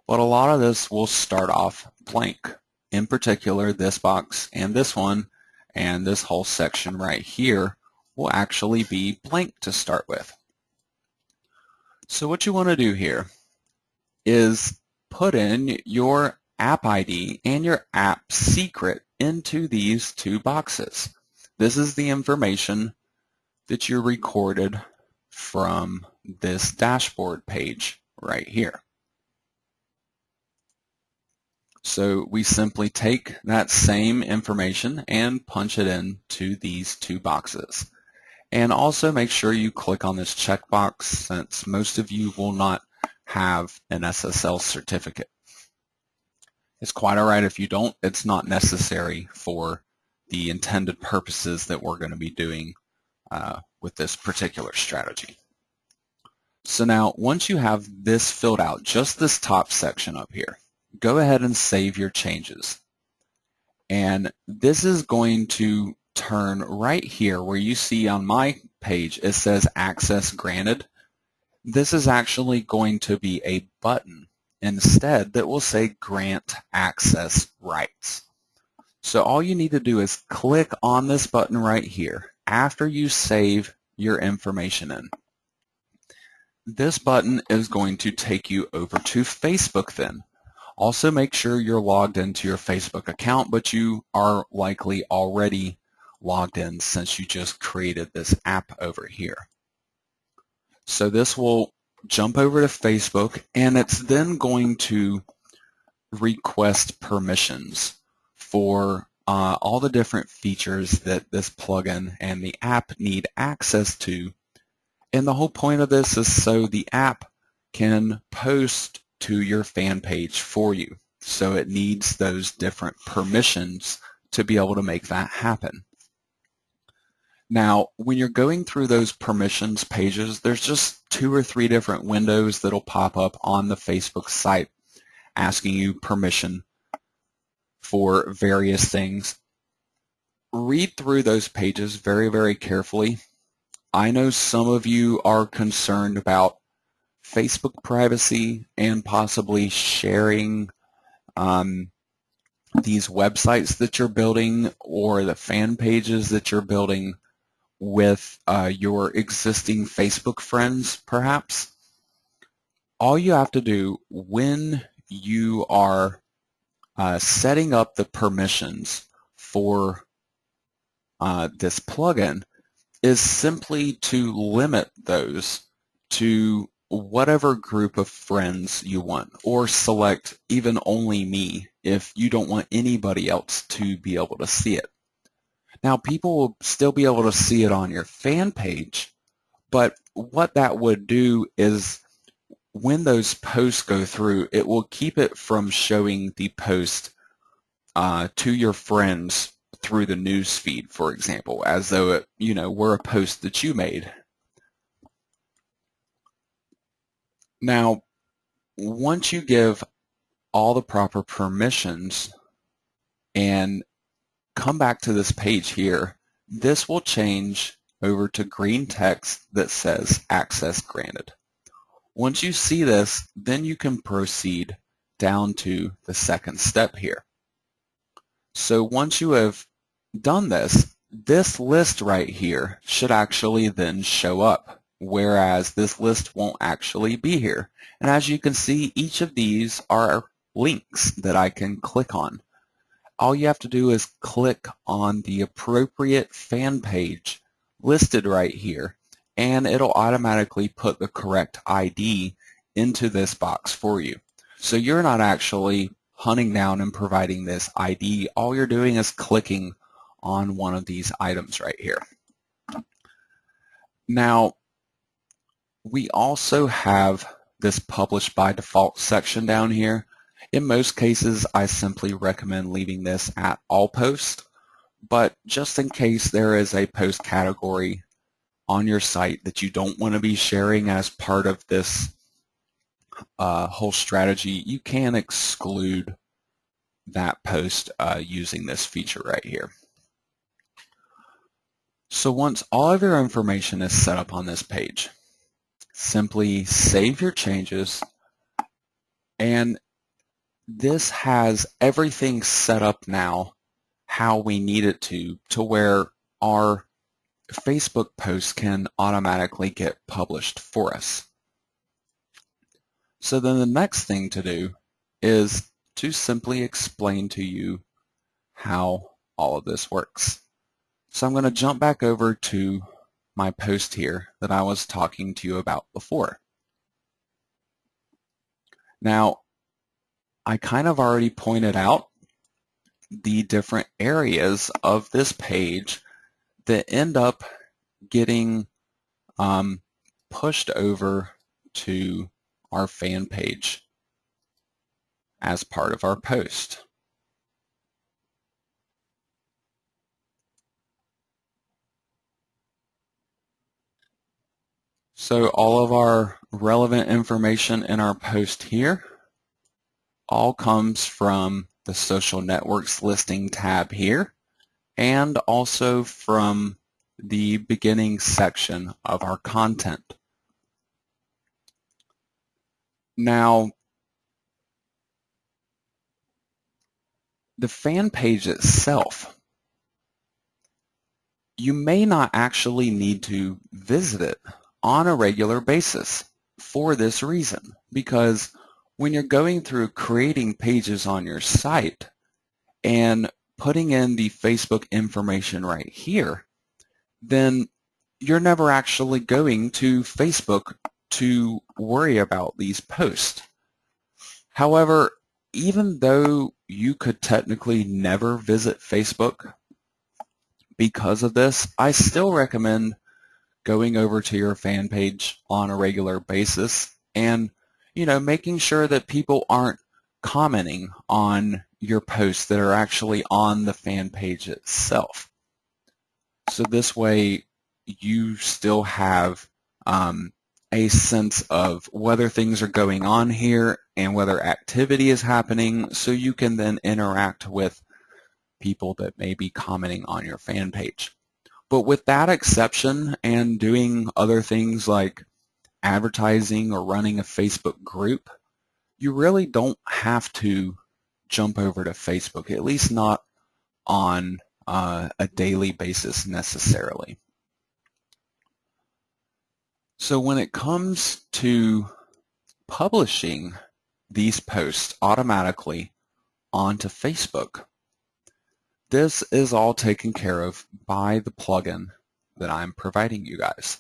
but a lot of this will start off blank. In particular, this box and this one and this whole section right here will actually be blank to start with. So what you want to do here is put in your app ID and your app secret into these two boxes. This is the information that you recorded from this dashboard page right here. So we simply take that same information and punch it into these two boxes. And also make sure you click on this checkbox, since most of you will not have an SSL certificate. It's quite all right if you don't. It's not necessary for the intended purposes that we're going to be doing with this particular strategy. So now, once you have this filled out, just this top section up here, go ahead and save your changes. And this is going to turn right here where you see on my page it says access granted. This is actually going to be a button instead that will say grant access rights. So all you need to do is click on this button right here after you save your information in. This button is going to take you over to Facebook then. Also make sure you're logged into your Facebook account, but you are likely already logged in since you just created this app over here. So this will jump over to Facebook, and it's then going to request permissions for all the different features that this plugin and the app need access to. And the whole point of this is so the app can post to your fan page for you. So it needs those different permissions to be able to make that happen. Now, when you're going through those permissions pages, there's just 2 or 3 different windows that'll pop up on the Facebook site asking you permission for various things. Read through those pages very, very carefully. I know some of you are concerned about Facebook privacy and possibly sharing these websites that you're building or the fan pages that you're building with your existing Facebook friends, perhaps. All you have to do when you are setting up the permissions for this plugin is simply to limit those to whatever group of friends you want, or select even only me if you don't want anybody else to be able to see it. Now, people will still be able to see it on your fan page, but what that would do is when those posts go through, it will keep it from showing the post to your friends through the news feed, for example, as though it, were a post that you made. Now, once you give all the proper permissions and come back to this page here, this will change over to green text that says access granted. Once you see this, then you can proceed down to the second step here. So once you have done this, this list right here should actually then show up, whereas this list won't actually be here. And as you can see, each of these are links that I can click on. All you have to do is click on the appropriate fan page listed right here, and it'll automatically put the correct ID into this box for you. So you're not actually hunting down and providing this ID. All you're doing is clicking on one of these items right here. Now, we also have this publish by default section down here. In most cases, I simply recommend leaving this at all posts, but just in case there is a post category on your site that you don't want to be sharing as part of this whole strategy, you can exclude that post using this feature right here. So once all of your information is set up on this page, simply save your changes, and this has everything set up now how we need it to where our Facebook posts can automatically get published for us. So then the next thing to do is to simply explain to you how all of this works. So I'm going to jump back over to my post here that I was talking to you about before. Now, I kind of already pointed out the different areas of this page that end up getting pushed over to our fan page as part of our post. So all of our relevant information in our post here all comes from the social networks listing tab here, and also from the beginning section of our content. Now, the fan page itself, you may not actually need to visit it on a regular basis for this reason, because when you're going through creating pages on your site and putting in the Facebook information right here, then you're never actually going to Facebook to worry about these posts. However, even though you could technically never visit Facebook because of this, I still recommend going over to your fan page on a regular basis and making sure that people aren't commenting on your posts that are actually on the fan page itself. So this way you still have a sense of whether things are going on here and whether activity is happening, so you can then interact with people that may be commenting on your fan page. But with that exception and doing other things like advertising or running a Facebook group, you really don't have to jump over to Facebook, at least not on a daily basis necessarily. So when it comes to publishing these posts automatically onto Facebook, this is all taken care of by the plugin that I'm providing you guys.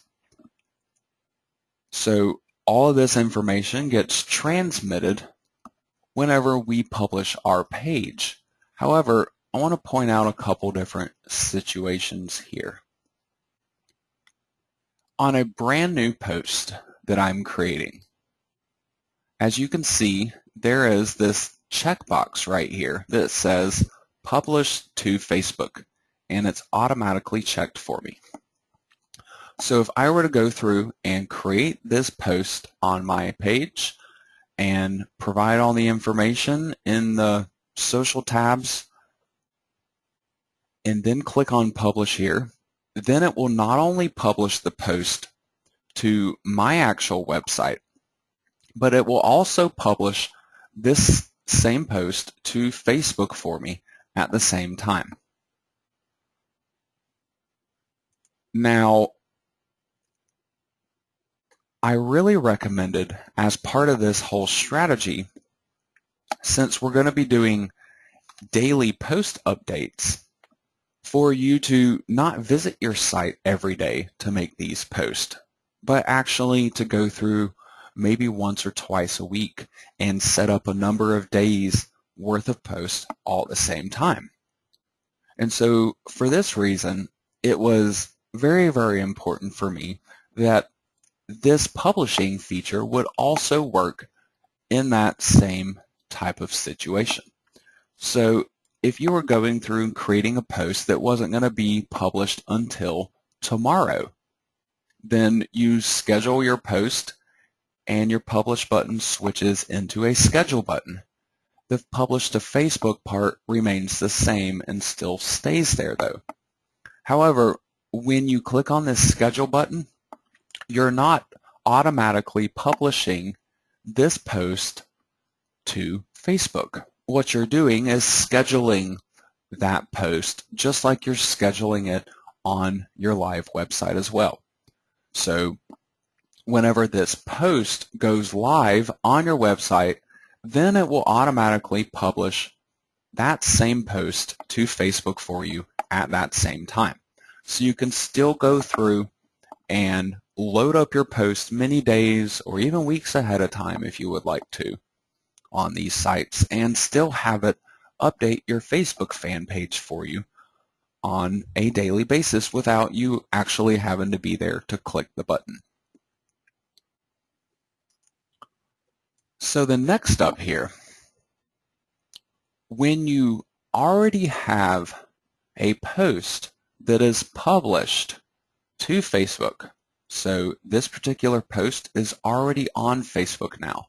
So all of this information gets transmitted whenever we publish our page. However, I want to point out a couple different situations here. On a brand new post that I'm creating, as you can see, there is this checkbox right here that says publish to Facebook, and it's automatically checked for me. So if I were to go through and create this post on my page and provide all the information in the social tabs and then click on publish here, then it will not only publish the post to my actual website, but it will also publish this same post to Facebook for me at the same time. Now, I really recommended, as part of this whole strategy, since we're going to be doing daily post updates, for you to not visit your site every day to make these posts, but actually to go through maybe once or twice a week and set up a number of days worth of posts all at the same time. And so for this reason, it was very, very important for me that this publishing feature would also work in that same type of situation. So if you were going through and creating a post that wasn't going to be published until tomorrow, then you schedule your post and your publish button switches into a schedule button. The publish to Facebook part remains the same and still stays there though. However, when you click on this schedule button, you're not automatically publishing this post to Facebook. What you're doing is scheduling that post just like you're scheduling it on your live website as well. So whenever this post goes live on your website, then it will automatically publish that same post to Facebook for you at that same time. So you can still go through and load up your post many days or even weeks ahead of time if you would like to on these sites and still have it update your Facebook fan page for you on a daily basis without you actually having to be there to click the button. So the next up here, when you already have a post that is published to Facebook, so this particular post is already on Facebook now.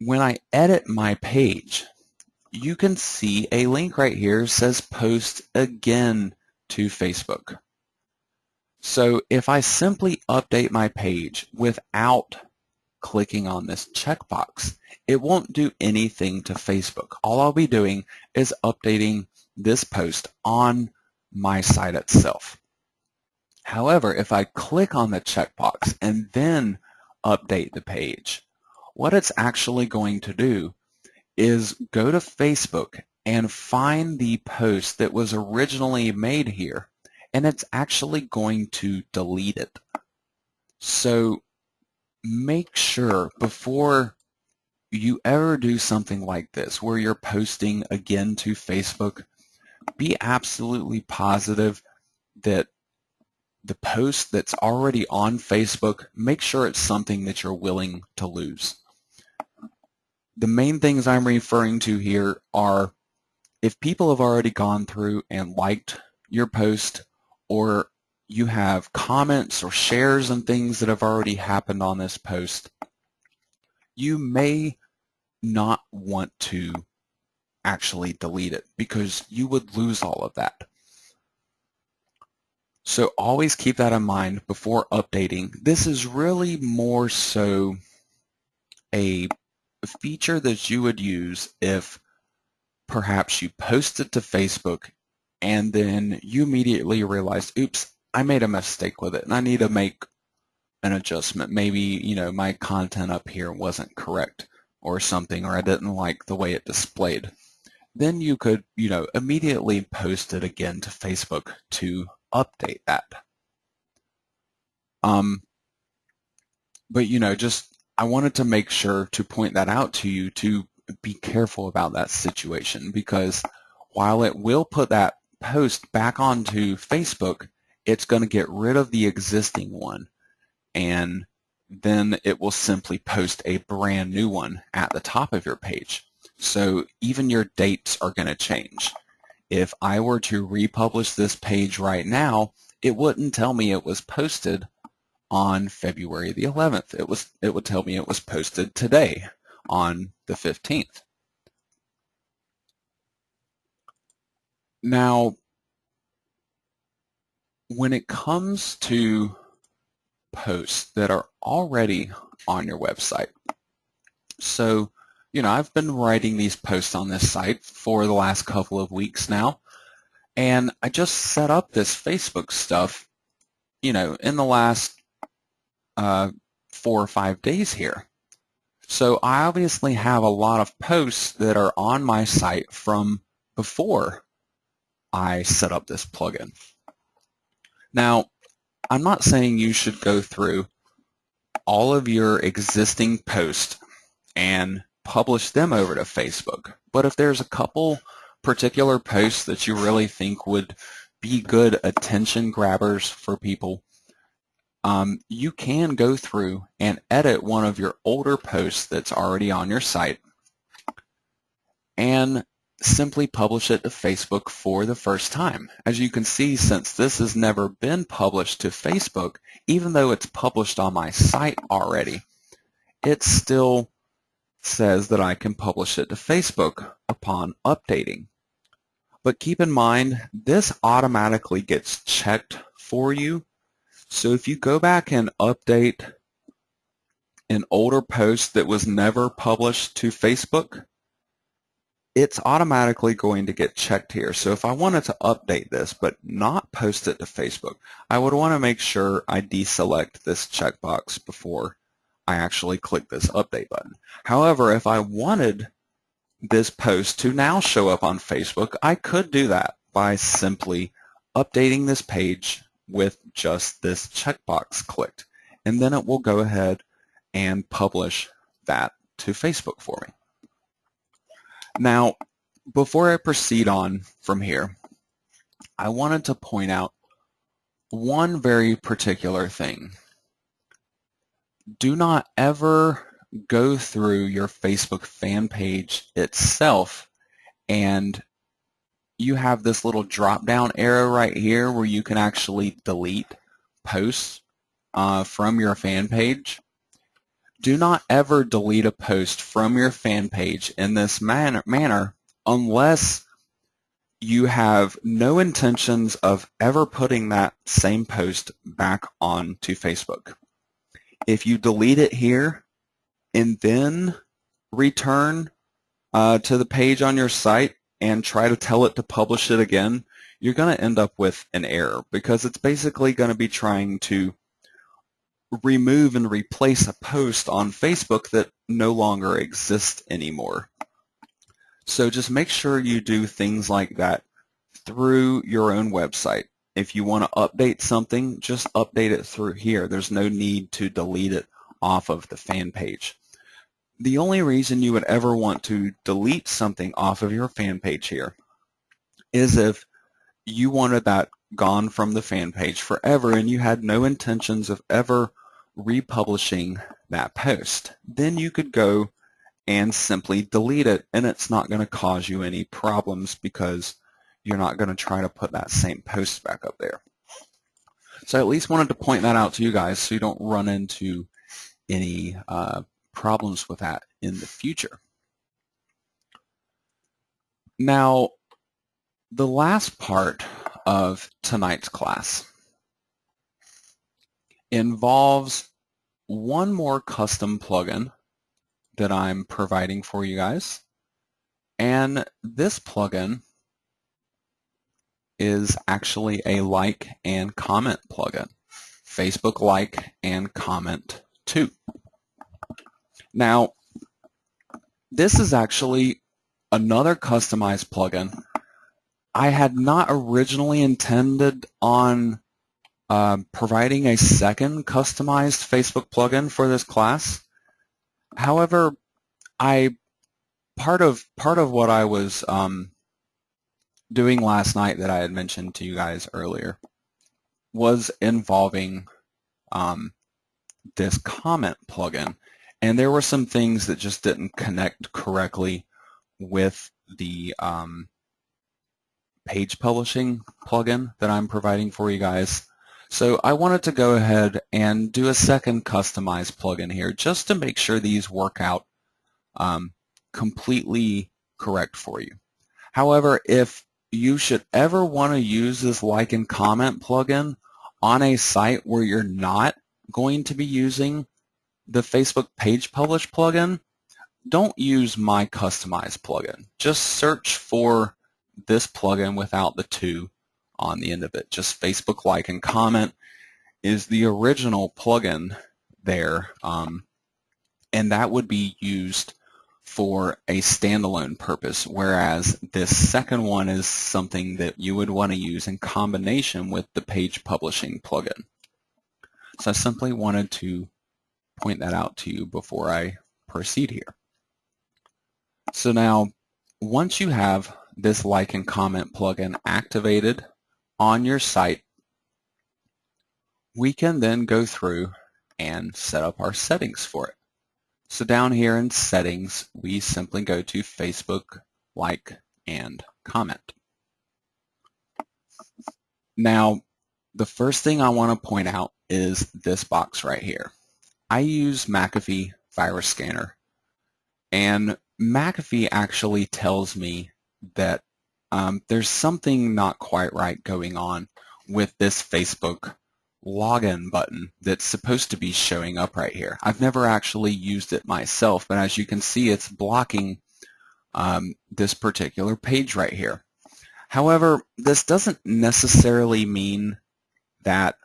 When I edit my page, you can see a link right here that says post again to Facebook. So if I simply update my page without clicking on this checkbox, it won't do anything to Facebook. All I'll be doing is updating this post on my site itself. However, if I click on the checkbox and then update the page, what it's actually going to do is go to Facebook and find the post that was originally made here, and it's actually going to delete it. So make sure before you ever do something like this where you're posting again to Facebook, be absolutely positive that the post that's already on Facebook, make sure it's something that you're willing to lose. The main things I'm referring to here are if people have already gone through and liked your post, or you have comments or shares and things that have already happened on this post, you may not want to actually delete it because you would lose all of that. So always keep that in mind before updating. This is really more so a feature that you would use if perhaps you post it to Facebook and then you immediately realize, oops, I made a mistake with it and I need to make an adjustment. Maybe, my content up here wasn't correct or something, or I didn't like the way it displayed. Then you could, immediately post it again to Facebook to update that. But just I wanted to make sure to point that out to you to be careful about that situation, because while it will put that post back onto Facebook, it's going to get rid of the existing one, and then it will simply post a brand new one at the top of your page. So even your dates are going to change. If I were to republish this page right now, it wouldn't tell me it was posted on February the 11th. It would tell me it was posted today on the 15th. Now, when it comes to posts that are already on your website, so I've been writing these posts on this site for the last couple of weeks now, and I just set up this Facebook stuff in the last 4 or 5 days here. So I obviously have a lot of posts that are on my site from before I set up this plugin. Now, I'm not saying you should go through all of your existing posts and publish them over to Facebook, but if there's a couple particular posts that you really think would be good attention grabbers for people, you can go through and edit one of your older posts that's already on your site and simply publish it to Facebook for the first time. As you can see, since this has never been published to Facebook, even though it's published on my site already, it still says that I can publish it to Facebook upon updating. But keep in mind, this automatically gets checked for you. So if you go back and update an older post that was never published to Facebook, it's automatically going to get checked here. So if I wanted to update this but not post it to Facebook, I would want to make sure I deselect this checkbox before I actually click this update button. However, if I wanted this post to now show up on Facebook, I could do that by simply updating this page with just this checkbox clicked, and then it will go ahead and publish that to Facebook for me. Now, before I proceed on from here, I wanted to point out one very particular thing. Do not ever go through your Facebook fan page itself and you have this little drop-down arrow right here where you can actually delete posts from your fan page. Do not ever delete a post from your fan page in this manner unless you have no intentions of ever putting that same post back onto Facebook. If you delete it here and then return to the page on your site and try to tell it to publish it again, you're going to end up with an error because it's basically going to be trying to remove and replace a post on Facebook that no longer exists anymore. So just make sure you do things like that through your own website. If you want to update something, just update it through here. There's no need to delete it off of the fan page. The only reason you would ever want to delete something off of your fan page here is if you wanted that gone from the fan page forever and you had no intentions of ever republishing that post. Then you could go and simply delete it, and it's not going to cause you any problems because you're not going to try to put that same post back up there. So I at least wanted to point that out to you guys so you don't run into any problems with that in the future. Now, the last part of tonight's class involves one more custom plugin that I'm providing for you guys, and this plugin is actually a like and comment plugin, Facebook like and comment too. Now, this is actually another customized plugin. I had not originally intended on providing a second customized Facebook plugin for this class. However, part of what I was doing last night that I had mentioned to you guys earlier was involving this comment plugin, and there were some things that just didn't connect correctly with the page publishing plugin that I'm providing for you guys. So I wanted to go ahead and do a second customized plugin here just to make sure these work out completely correct for you. However, if you should ever want to use this like and comment plugin on a site where you're not going to be using the Facebook page publish plugin, don't use my customized plugin. Just search for this plugin without the 2 on the end of it. Just Facebook like and comment is the original plugin there, and that would be used for a standalone purpose, whereas this second one is something that you would want to use in combination with the page publishing plugin. So I simply wanted to point that out to you before I proceed here. So now, once you have this like and comment plugin activated on your site, we can then go through and set up our settings for it. So down here in settings, we simply go to Facebook like and comment. Now, the first thing I want to point out is this box right here. I use McAfee Virus Scanner, and McAfee actually tells me that there's something not quite right going on with this Facebook login button that's supposed to be showing up right here. I've never actually used it myself, but as you can see, it's blocking this particular page right here. However, this doesn't necessarily mean that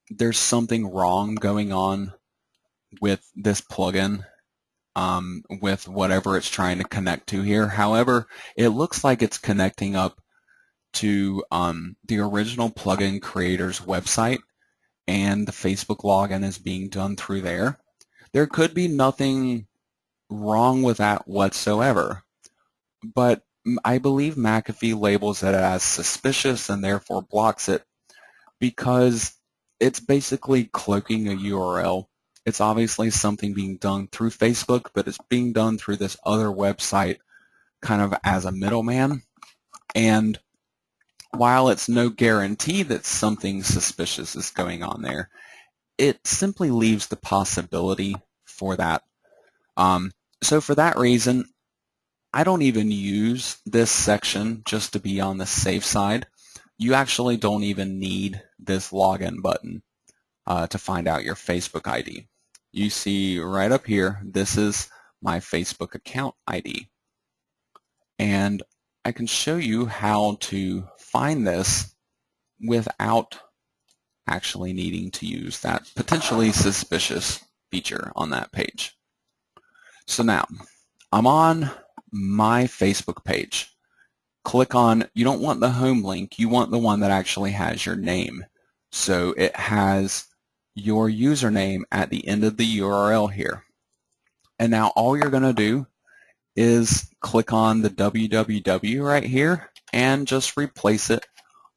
there's something wrong going on with this plugin, with whatever it's trying to connect to here. However, it looks like it's connecting up to the original plugin creator's website, and the Facebook login is being done through there. There could be nothing wrong with that whatsoever, but I believe McAfee labels it as suspicious and therefore blocks it because it's basically cloaking a URL. It's obviously something being done through Facebook, but it's being done through this other website kind of as a middleman. And while it's no guarantee that something suspicious is going on there, it simply leaves the possibility for that. So for that reason, I don't even use this section just to be on the safe side. You actually don't even need this login button to find out your Facebook ID. You see right up here, this is my Facebook account ID. And I can show you how to find this without actually needing to use that potentially suspicious feature on that page. So now, I'm on my Facebook page. Click on, you don't want the home link, you want the one that actually has your name. So it has your username at the end of the URL here. And now all you're going to do is click on the www right here and just replace it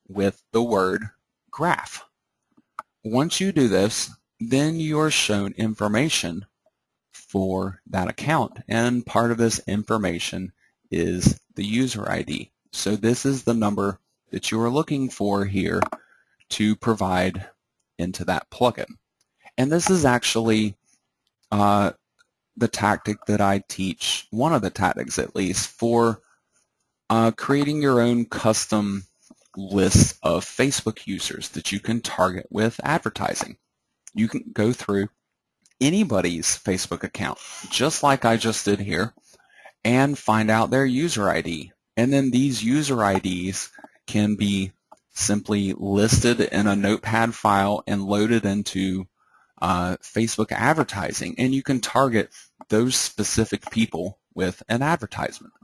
with the word graph. Once you do this, then you're shown information for that account, and part of this information is the user ID. So this is the number that you are looking for here to provide into that plugin. And this is actually the tactic that I teach, one of the tactics at least, for creating your own custom list of Facebook users that you can target with advertising. You can go through anybody's Facebook account, just like I just did here, and find out their user ID. And then these user IDs can be simply listed in a notepad file and loaded into Facebook advertising, and you can target those specific people with an advertisement.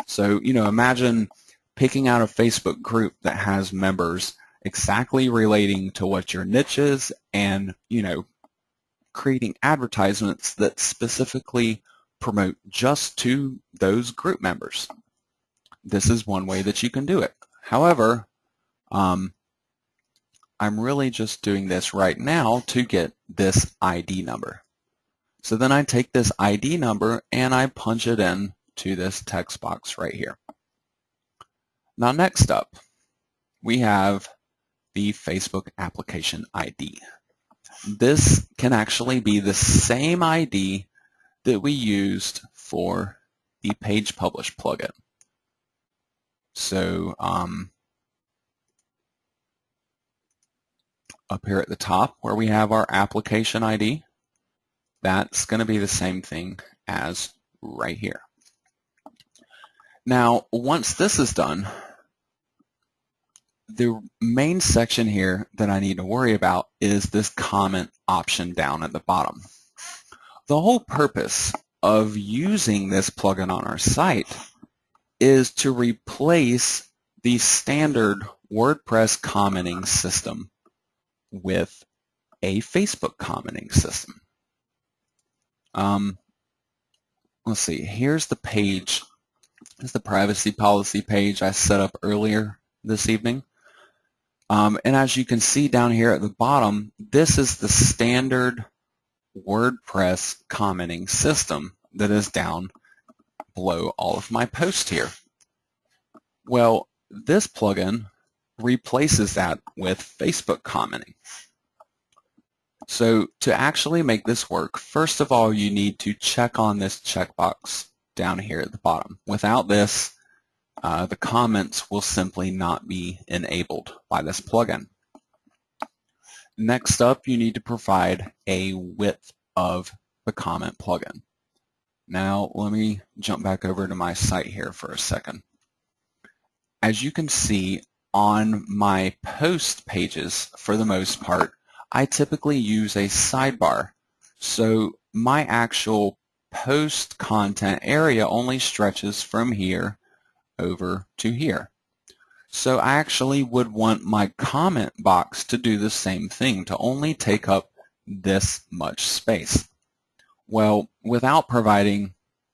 So, imagine picking out a Facebook group that has members exactly relating to what your niche is, and creating advertisements that specifically promote just to those group members. This is one way that you can do it. However, I'm really just doing this right now to get this ID number. So then I take this ID number and I punch it in to this text box right here. Now next up, we have the Facebook application ID. This can actually be the same ID that we used for the Page Publish plugin. So up here at the top where we have our application ID, that's going to be the same thing as right here. Now, once this is done, the main section here that I need to worry about is this comment option down at the bottom. The whole purpose of using this plugin on our site is to replace the standard WordPress commenting system with a Facebook commenting system. Let's see, here's the page. Here's the privacy policy page I set up earlier this evening. And as you can see down here at the bottom, this is the standard WordPress commenting system that is down below all of my posts here. Well, this plugin replaces that with Facebook commenting. So to actually make this work, first of all, you need to check on this checkbox down here at the bottom. Without this, the comments will simply not be enabled by this plugin. Next up, you need to provide a width of the comment plugin. Now, let me jump back over to my site here for a second. As you can see, on my post pages, for the most part, I typically use a sidebar. So my actual post content area only stretches from here over to here. So I actually would want my comment box to do the same thing, to only take up this much space. Well, without providing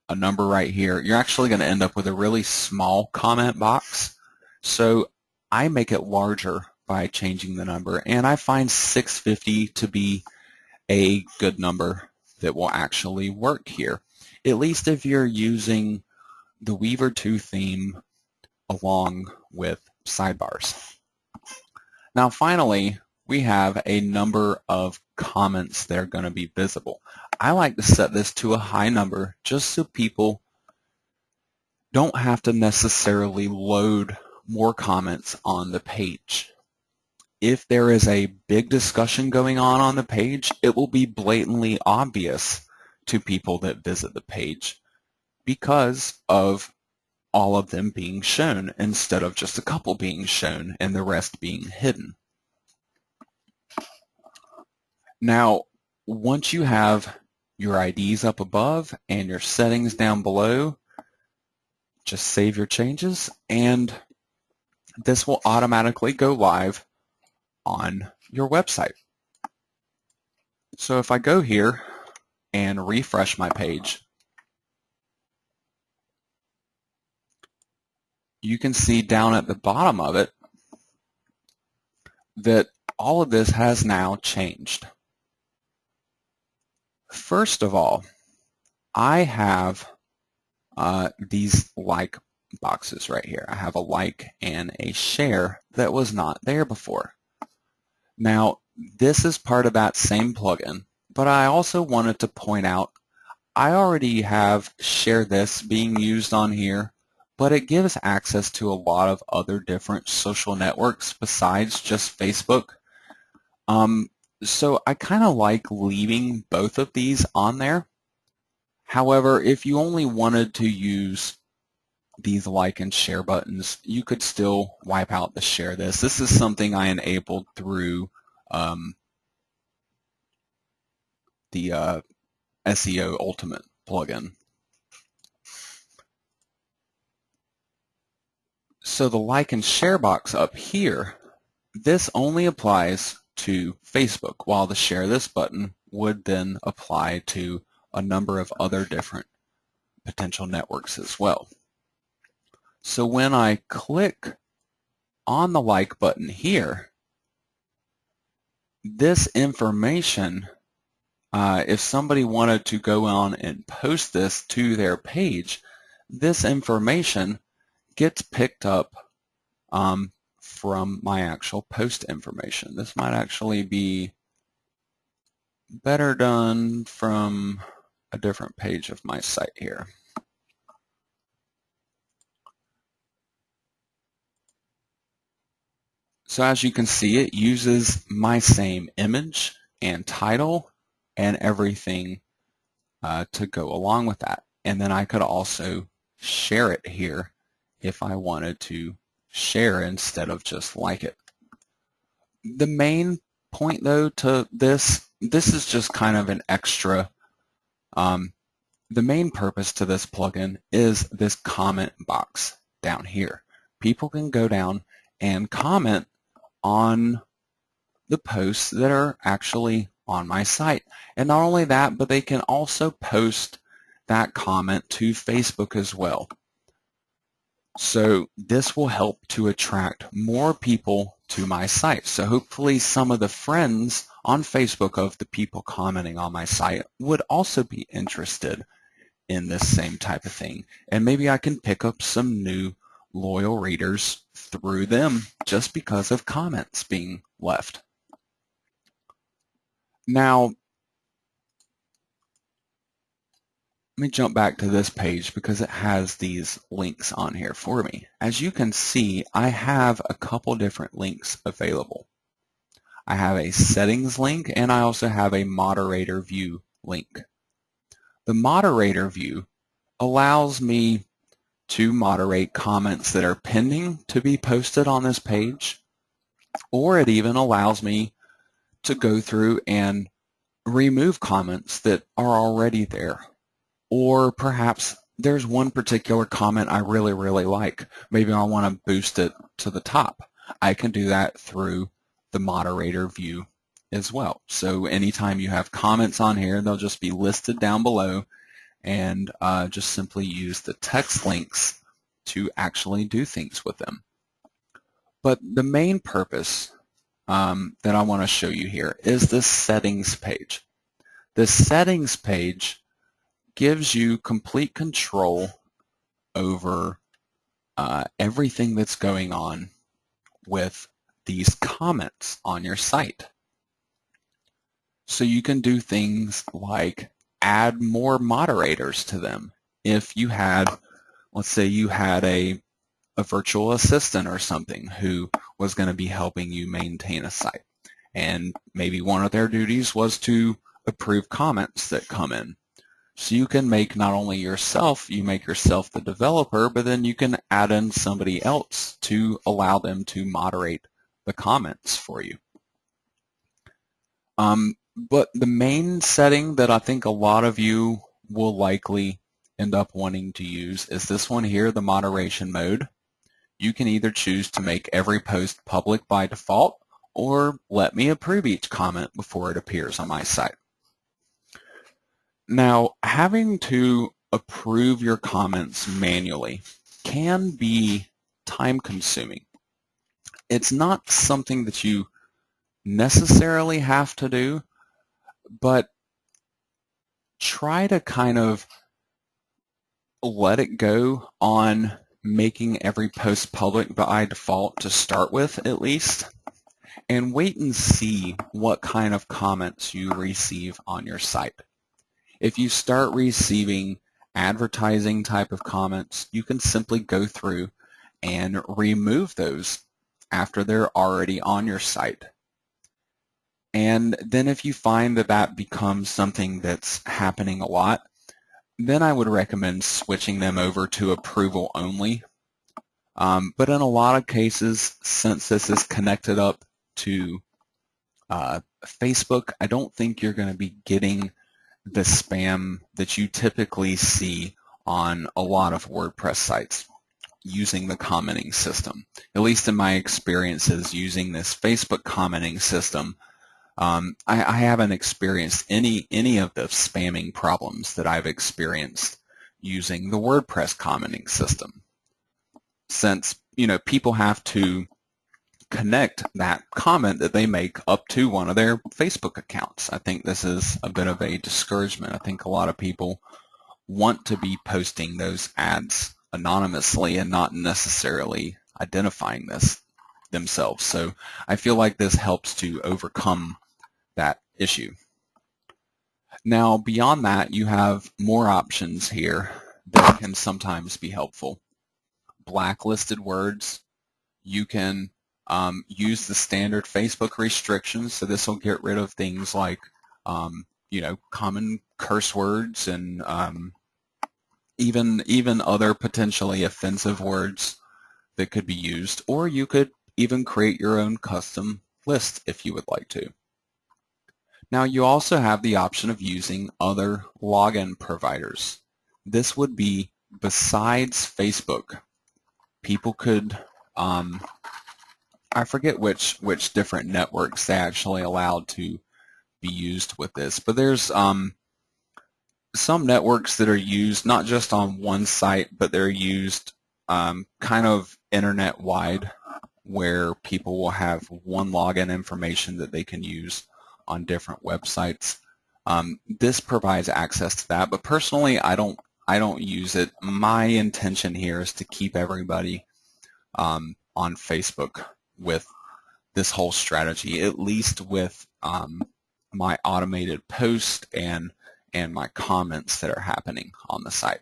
a number right here, you're actually going to end up with a really small comment box. So I make it larger by changing the number, and I find 650 to be a good number that will actually work here, at least if you're using the Weaver 2 theme along with sidebars. Now finally, we have a number of comments that are going to be visible. I like to set this to a high number just so people don't have to necessarily load more comments on the page. If there is a big discussion going on the page, it will be blatantly obvious to people that visit the page because of all of them being shown instead of just a couple being shown and the rest being hidden. Now, once you have your IDs up above and your settings down below, just save your changes and this will automatically go live on your website. So if I go here and refresh my page, you can see down at the bottom of it that all of this has now changed. First of all, I have these like boxes right here. I have a like and a share that was not there before. Now, this is part of that same plugin, but I also wanted to point out I already have share this being used on here, but it gives access to a lot of other different social networks besides just Facebook. So I kind of like leaving both of these on there. However, if you only wanted to use these like and share buttons, you could still wipe out the share this. This is something I enabled through the SEO Ultimate plugin. So the like and share box up here This only applies to Facebook, while the share this button would then apply to a number of other different potential networks as well. So when I click on the like button here, this information, if somebody wanted to go on and post this to their page, this information gets picked up from my actual post information. This might actually be better done from a different page of my site here. So as you can see, it uses my same image and title and everything to go along with that. And then I could also share it here if I wanted to share instead of just like it. The main point though to this is just kind of an extra, the main purpose to this plugin is this comment box down here. People can go down and comment on the posts that are actually on my site. And not only that, but they can also post that comment to Facebook as well. So this will help to attract more people to my site. So hopefully some of the friends on Facebook of the people commenting on my site would also be interested in this same type of thing. And maybe I can pick up some new loyal readers through them just because of comments being left. Now, let me jump back to this page because it has these links on here for me. As you can see, I have a couple different links available. I have a settings link and I also have a moderator view link. The moderator view allows me to moderate comments that are pending to be posted on this page, or it even allows me to go through and remove comments that are already there. Or perhaps there's one particular comment I really, really like. Maybe I want to boost it to the top. I can do that through the moderator view as well. So anytime you have comments on here, they'll just be listed down below, and just simply use the text links to actually do things with them. But the main purpose that I want to show you here is the settings page. The settings page gives you complete control over everything that's going on with these comments on your site. So you can do things like add more moderators to them. If you had, let's say you had a virtual assistant or something who was going to be helping you maintain a site, and maybe one of their duties was to approve comments that come in. So you can make not only yourself, you make yourself the developer, but then you can add in somebody else to allow them to moderate the comments for you. But the main setting that I think a lot of you will likely end up wanting to use is this one here, the moderation mode. You can either choose to make every post public by default, or let me approve each comment before it appears on my site. Now, having to approve your comments manually can be time-consuming. It's not something that you necessarily have to do, but try to kind of let it go on making every post public by default to start with, at least, and wait and see what kind of comments you receive on your site. If you start receiving advertising type of comments, you can simply go through and remove those after they're already on your site. And then if you find that that becomes something that's happening a lot, then I would recommend switching them over to approval only. But in a lot of cases, since this is connected up to Facebook, I don't think you're going to be getting the spam that you typically see on a lot of WordPress sites. using the commenting system. At least in my experiences using this Facebook commenting system, I haven't experienced any of the spamming problems that I've experienced using the WordPress commenting system. Since, people have to connect that comment that they make up to one of their Facebook accounts. I think this is a bit of a discouragement. I think a lot of people want to be posting those ads anonymously and not necessarily identifying this themselves. So I feel like this helps to overcome that issue. Now, beyond that, you have more options here that can sometimes be helpful. Blacklisted words. You can use the standard Facebook restrictions, so this will get rid of things like, common curse words and even other potentially offensive words that could be used. Or you could even create your own custom list if you would like to. Now, you also have the option of using other login providers. This would be besides Facebook. People could I forget which different networks they actually allowed to be used with this, but there's some networks that are used not just on one site, but they're used kind of internet-wide, where people will have one login information that they can use on different websites. This provides access to that, but personally, I don't use it. My intention here is to keep everybody on Facebook with this whole strategy, at least with my automated post and my comments that are happening on the site.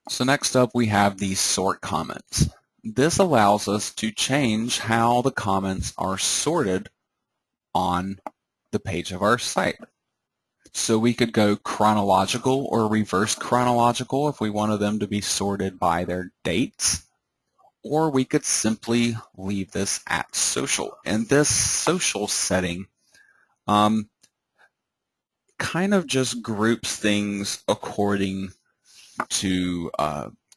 So next up we have the sort comments. This allows us to change how the comments are sorted on the page of our site. So we could go chronological or reverse chronological if we wanted them to be sorted by their dates. Or we could simply leave this at social. And this social setting kind of just groups things according to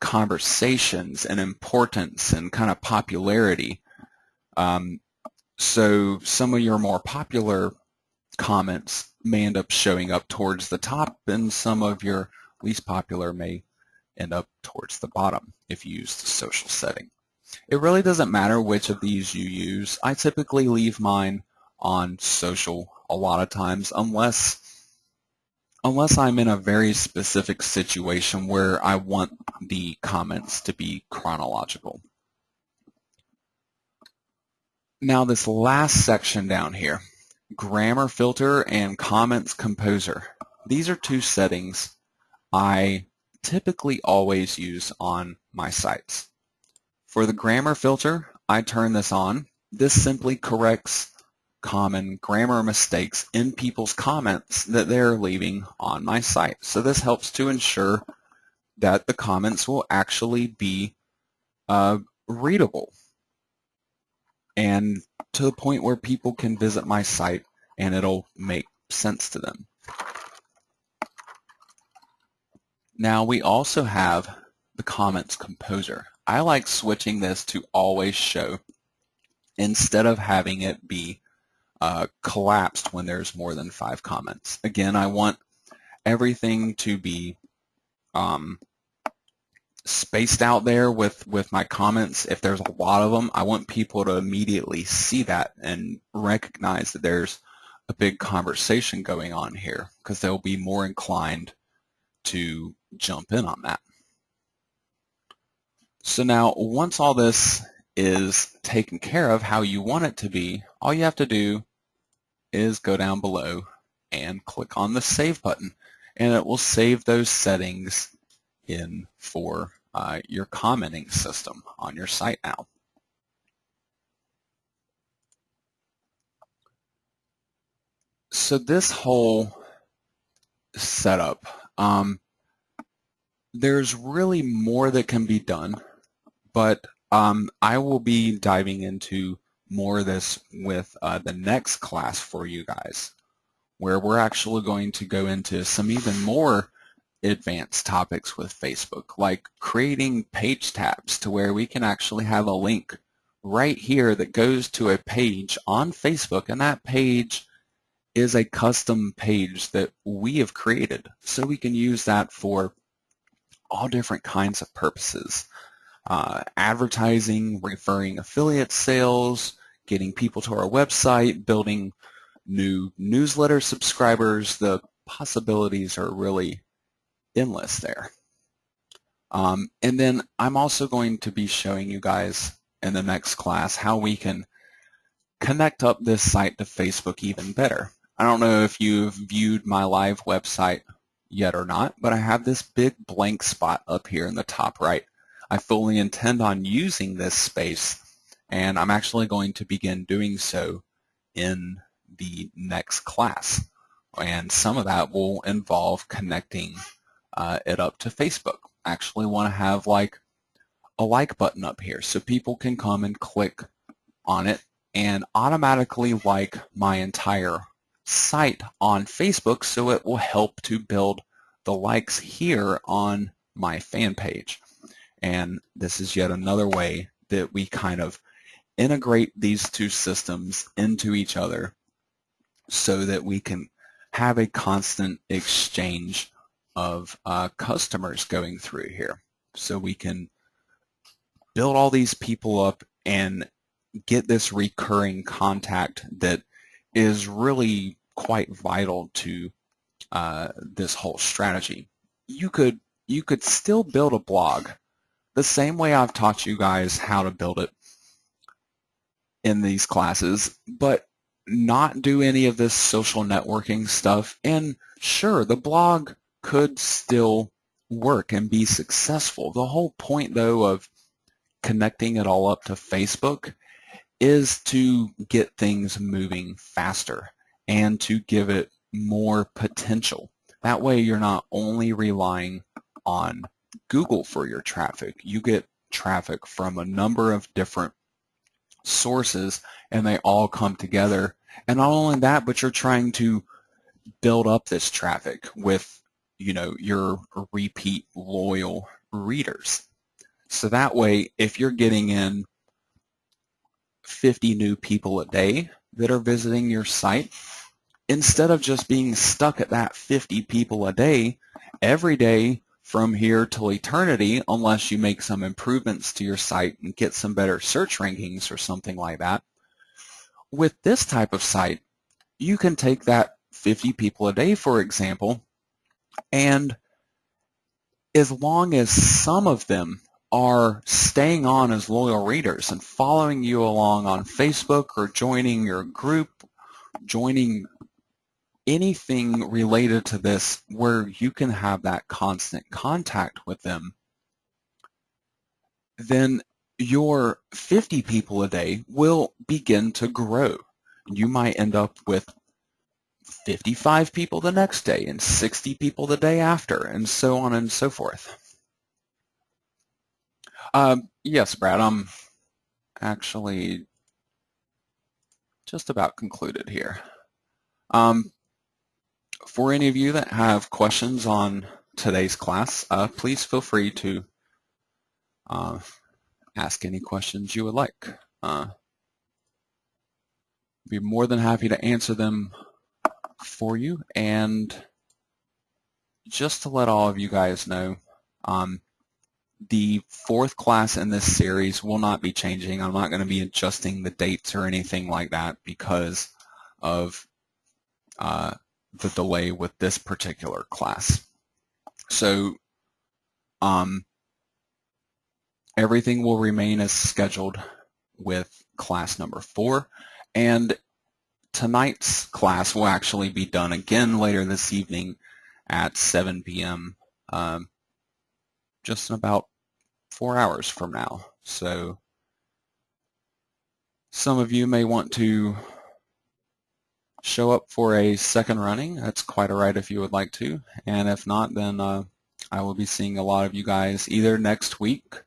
conversations and importance and kind of popularity. So some of your more popular comments may end up showing up towards the top, and some of your least popular may end up towards the bottom if you use the social setting. It really doesn't matter which of these you use. I typically leave mine on social a lot of times, unless I'm in a very specific situation where I want the comments to be chronological. Now this last section down here, grammar filter and comments composer. These are two settings I typically always use on my sites. For the grammar filter, I turn this on. This simply corrects common grammar mistakes in people's comments that they're leaving on my site. So this helps to ensure that the comments will actually be readable and to the point where people can visit my site and it'll make sense to them. Now we also have the comments composer. I like switching this to always show instead of having it be collapsed when there's more than 5 comments. Again, I want everything to be spaced out there with my comments. If there's a lot of them, I want people to immediately see that and recognize that there's a big conversation going on here, because they'll be more inclined to jump in on that. So now, once all this is taken care of how you want it to be, all you have to do is go down below and click on the Save button, and it will save those settings in for your commenting system on your site now. So this whole setup, there's really more that can be done, but I will be diving into more of this with the next class for you guys, where we're actually going to go into some even more advanced topics with Facebook, like creating page tabs to where we can actually have a link right here that goes to a page on Facebook, and that page is a custom page that we have created. So we can use that for all different kinds of purposes. Advertising, referring affiliate sales, getting people to our website, building new newsletter subscribers. The possibilities are really endless there. And then I'm also going to be showing you guys in the next class how we can connect up this site to Facebook even better. I don't know if you've viewed my live website yet or not, but I have this big blank spot up here in the top right. I fully intend on using this space, and I'm actually going to begin doing so in the next class. And some of that will involve connecting it up to Facebook. I actually want to have like a like button up here so people can come and click on it and automatically like my entire site on Facebook, so it will help to build the likes here on my fan page. And this is yet another way that we kind of integrate these two systems into each other so that we can have a constant exchange of customers going through here. So we can build all these people up and get this recurring contact that is really quite vital to this whole strategy. You could still build a blog the same way I've taught you guys how to build it in these classes, but not do any of this social networking stuff. And sure, the blog could still work and be successful. The whole point, though, of connecting it all up to Facebook is to get things moving faster and to give it more potential. That way you're not only relying on Google for your traffic. You get traffic from a number of different sources, and they all come together. And not only that, but you're trying to build up this traffic with, you know, your repeat loyal readers. So that way, if you're getting in 50 new people a day that are visiting your site, instead of just being stuck at that 50 people a day, every day from here till eternity, unless you make some improvements to your site and get some better search rankings or something like that, with this type of site, you can take that 50 people a day, for example, and as long as some of them are staying on as loyal readers and following you along on Facebook or joining your group, joining anything related to this where you can have that constant contact with them, then your 50 people a day will begin to grow. You might end up with 55 people the next day and 60 people the day after, and so on and so forth. Yes, Brad, I'm actually just about concluded here. For any of you that have questions on today's class, please feel free to ask any questions you would like. Be more than happy to answer them for you. And just to let all of you guys know, the fourth class in this series will not be changing. I'm not going to be adjusting the dates or anything like that because of the delay with this particular class. So everything will remain as scheduled with class number 4, and tonight's class will actually be done again later this evening at 7 p.m. Just in about 4 hours from now. So some of you may want to show up for a second running. That's quite all right if you would like to. And if not, then I will be seeing a lot of you guys either next week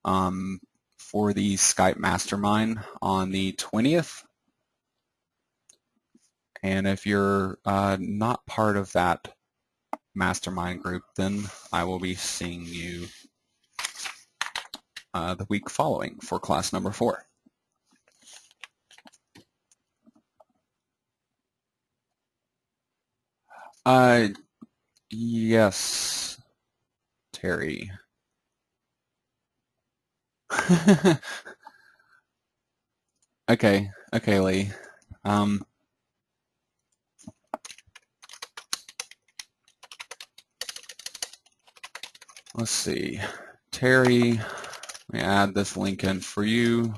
for the Skype Mastermind on the 20th. And if you're not part of that mastermind group, then I will be seeing you the week following for class number 4. Yes, Terry. Okay, Lee. Let's see. Terry, let me add this link in for you.